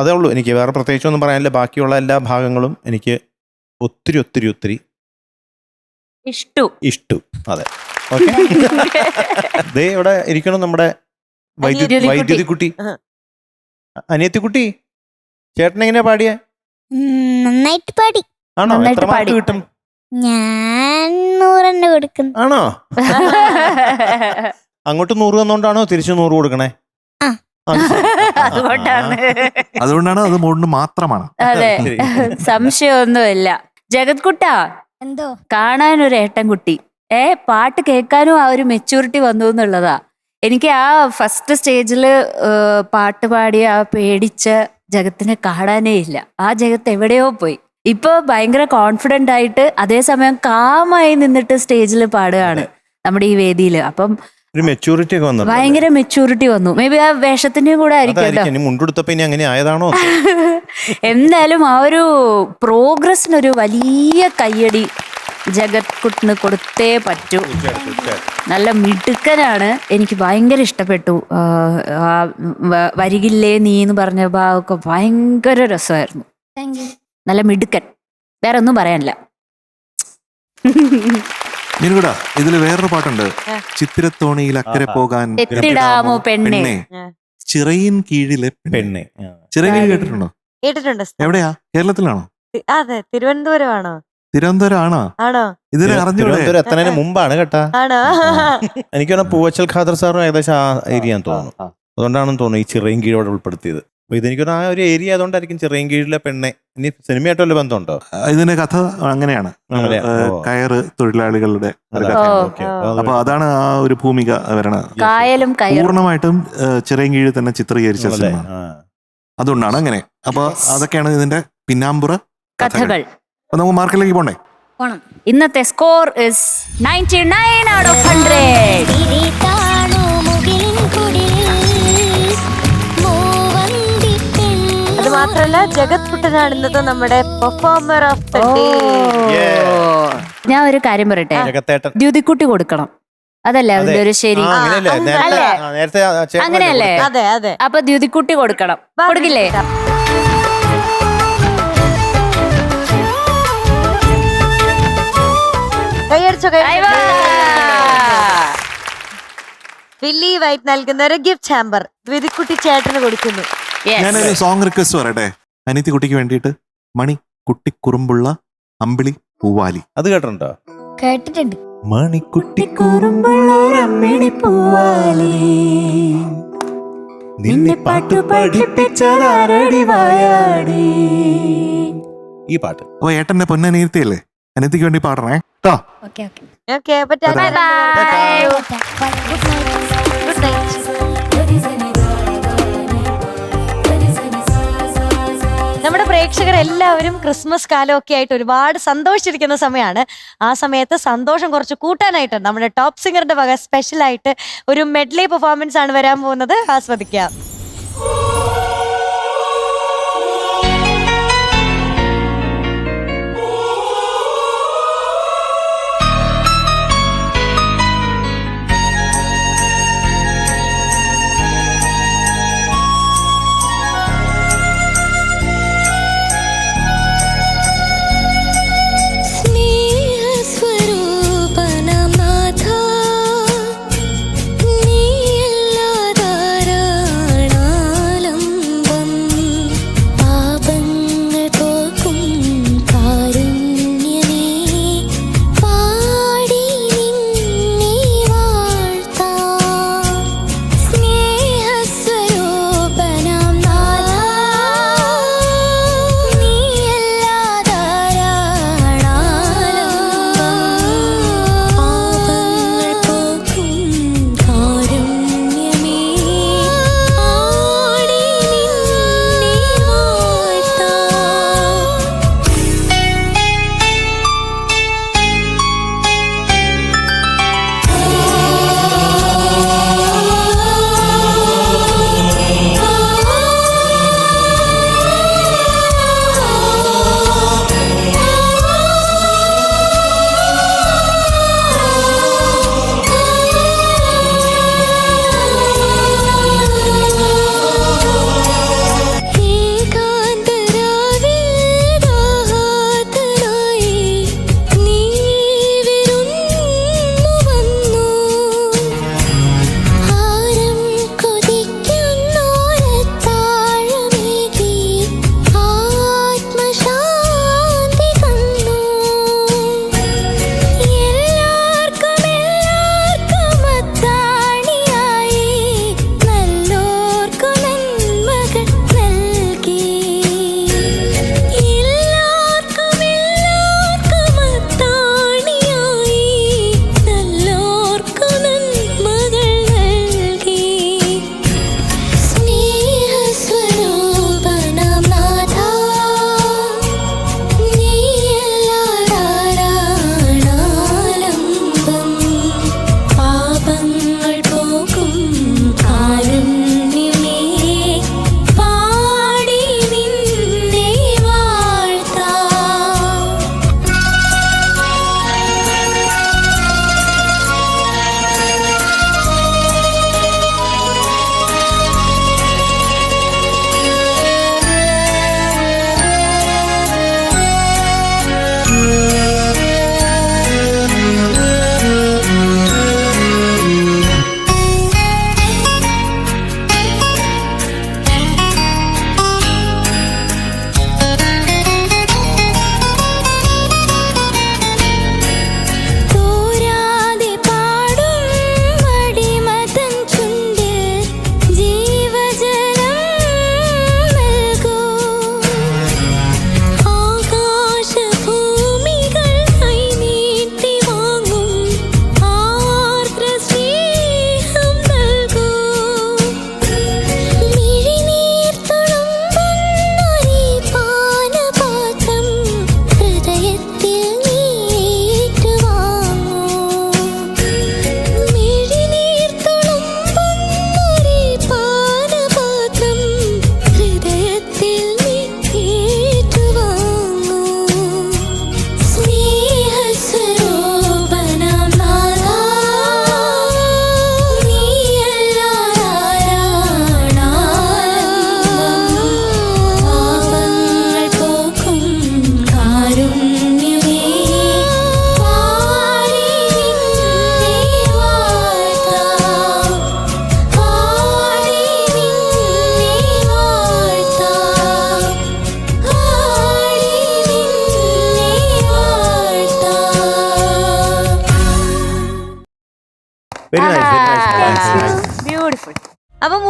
അതേ ഉള്ളൂ, എനിക്ക് വേറെ പ്രത്യേകിച്ചൊന്നും പറയാനില്ല. ബാക്കിയുള്ള എല്ലാ ഭാഗങ്ങളും എനിക്ക് ഒത്തിരി ഒത്തിരി ഒത്തിരി ഇഷ്ടു. അതെ, ഓക്കെ. ദേ ഇവിടെ ഇരിക്കണം നമ്മുടെ വൈദ്യുതി കുട്ടി. അനിയത്തിക്കുട്ടി ചേട്ടൻ എങ്ങനെയാ പാടിയേ? നന്നായിട്ട് പാടി. ആണോ? എത്ര മാർക്ക് കിട്ടും? ഞാൻ 100 കൊടുക്കുന്നു. ആണോ? അങ്ങോട്ട് 100 തന്നോണ്ടാണോ തിരിച്ചു 100 കൊടുക്കണേ? അതുകൊണ്ടാണ് അത് മോഡിന് മാത്രമാണ്. അതെ, സംശയമൊന്നുമില്ല. ജഗത് കുട്ടാ, എന്തോ കാണാനൊരു ഏട്ടൻകുട്ടി, പാട്ട് കേൾക്കാനും ആ ഒരു മെച്യൂരിറ്റി വന്നു എന്നുള്ളതാ. എനിക്ക് ആ ഫസ്റ്റ് സ്റ്റേജില് പാട്ട് പാടി ആ പേടിച്ച ജഗത്തിനെ കാണാനേ ഇല്ല. ആ ജഗത്ത് എവിടെയോ പോയി. ഇപ്പൊ ഭയങ്കര കോൺഫിഡന്റ് ആയിട്ട് അതേസമയം കാമായി നിന്നിട്ട് സ്റ്റേജിൽ പാടുകയാണ് നമ്മുടെ ഈ വേദിയില്. അപ്പം മെച്യൂരിറ്റി ഒക്കെ വന്നു, ഭയങ്കര മെച്യൂരിറ്റി വന്നു. മേ ബി ആ വേഷത്തിന്റെയും കൂടെ ആയിരിക്കും. മുണ്ടെടുത്തപ്പോ ഇനി അങ്ങനെ ആയതാണോ? എന്തായാലും ആ ഒരു പ്രോഗ്രസിനൊരു വലിയ കയ്യടി ജഗത് കുട്ടിന് കൊടുത്തേ പറ്റൂ. നല്ല മിടുക്കനാണ്. എനിക്ക് ഭയങ്കര ഇഷ്ടപ്പെട്ടു. വരികില്ലേ നീ എന്ന് പറഞ്ഞ ഭാഗമൊക്കെ ഭയങ്കര രസമായിരുന്നു. നല്ല മിടുക്കൻ, വേറെ ഒന്നും പറയാനില്ല. മീനുകൂടാ, ഇതില് വേറൊരു പാട്ടുണ്ട്, ചിത്തിരത്തോണിയിൽ അക്കരെ പോകാൻ എത്തിടാമോ പെണ്ണെ, ചിറയിൻ കീഴിലെ പെണ്ണെ. ചിറയിൻ കീഴ് കേട്ടിട്ടുണ്ടോ? കേട്ടിട്ടുണ്ട്. എവിടെയാ? കേരളത്തിലാണോ? അതെ, തിരുവനന്തപുരമാണോ? തിരുവനന്തപുരം ആണോ? ആണോ? ഇതിന് തിരുവനന്തപുരം എത്തുന്നതിന് മുമ്പാണ് കേട്ടാ. ആണോ? എനിക്ക് തോന്നുന്നു പൂവച്ചൽ ഖാദർ സാറും ഏകദേശം ആ ഏരിയ തോന്നുന്നു. അതുകൊണ്ടാണെന്ന് തോന്നുന്നു ഈ ചിറയും കീഴോടെ ഉൾപ്പെടുത്തിയത്. അപ്പൊ ഇതെനിക്കൊരു ആ ഒരു ഏരിയ ആയതുകൊണ്ടായിരിക്കും ചിറയും കീഴിലെ പെണ്ണെ. ഇനി സിനിമയായിട്ട് വല്ല ബന്ധമുണ്ടോ? ഇതിന്റെ കഥ അങ്ങനെയാണ്, കയറ് തൊഴിലാളികളുടെ ഒരു കഥ. അപ്പൊ അതാണ് ആ ഒരു ഭൂമിക വരണത്. കായലും പൂർണ്ണമായിട്ടും ചിറയും കീഴിൽ തന്നെ ചിത്രീകരിച്ച സിനിമ. അതുകൊണ്ടാണ് അങ്ങനെ. അപ്പൊ അതൊക്കെയാണ് ഇതിന്റെ പിന്നാമ്പുറ കഥകൾ. അപ്പൊ നമുക്ക് മാർക്കിലേക്ക് പോണ്ടേ? ഇന്നത്തെ സ്കോർ ഇസ് 99 out of 100. അത് മാത്രല്ല, ജഗത് കുട്ടനാണ് ഇന്നത്തെ നമ്മുടെ പെർഫോമർ ഓഫ് ദ ഡേ. ഞാൻ ഒരു കാര്യം പറയട്ടെ, ദ്യുതിക്കുട്ടി കൊടുക്കണം. അതല്ലേ അതിന്റെ ഒരു ശരി? അങ്ങനെയല്ലേ? അതെ അതെ. അപ്പൊ ദ്യുതിക്കുട്ടി കൊടുക്കണം. കൊടുക്കില്ലേ? വില്ലി വൈറ്റ് നൽകുന്ന ഒരു ഗിഫ്റ്റ് ഹാമ്പർ ദ്വിതിക്കുട്ടി ചേട്ടന് കൊടുക്കുന്നു. ഞാനൊരു സോങ് റിക്വസ്റ്റ് പറയട്ടെ അനിയത്തി കുട്ടിക്ക് വേണ്ടിയിട്ട്. മണി കുട്ടി കുറുമ്പുള്ള അമ്പിളി പൂവാലി. അത് കേട്ടിട്ടുണ്ടോ? കേട്ടിട്ടുണ്ട്. മണിക്കുട്ടി കുറുമ്പുള്ളൊരമ്മിണി പൂവാലി, നിന്നെ പാട്ടു പഠിപ്പിച്ചതാരടി വായാടി. ഈ പാട്ട് അപ്പൊ ഏട്ടന്റെ പൊന്നനിയത്തിയല്ലേ, അനിയത്തിക്ക് വേണ്ടി പാടണേ കേട്ടോ. നമ്മുടെ പ്രേക്ഷകരെല്ലാവരും ക്രിസ്മസ് കാലമൊക്കെ ആയിട്ട് ഒരുപാട് സന്തോഷിച്ചിരിക്കുന്ന സമയമാണ്. ആ സമയത്ത് സന്തോഷം കുറച്ച് കൂട്ടാനായിട്ട് നമ്മുടെ ടോപ്പ് സിംഗറിന്റെ വക സ്പെഷ്യലായിട്ട് ഒരു മെഡ്ലി പെർഫോമൻസ് ആണ് വരാൻ പോകുന്നത്. ആസ്വദിക്കാം. നീ എല്ലാ ധാരാളാലോ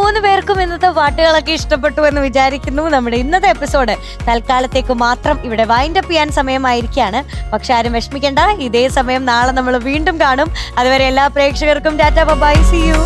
മൂന്ന് പേർക്കും ഇന്നത്തെ പാട്ടുകളൊക്കെ ഇഷ്ടപ്പെട്ടു എന്ന് വിചാരിക്കുന്നു. നമ്മുടെ ഇന്നത്തെ എപ്പിസോഡ് തൽക്കാലത്തേക്ക് മാത്രം ഇവിടെ വൈൻഡ് അപ്പ് ചെയ്യാൻ സമയമായിരിക്കാണ്. പക്ഷെ ആരും വിഷമിക്കേണ്ട, ഇതേ സമയം നാളെ നമ്മൾ വീണ്ടും കാണും. അതുവരെ എല്ലാ പ്രേക്ഷകർക്കും ടാറ്റാ ബൈ, സീ യു.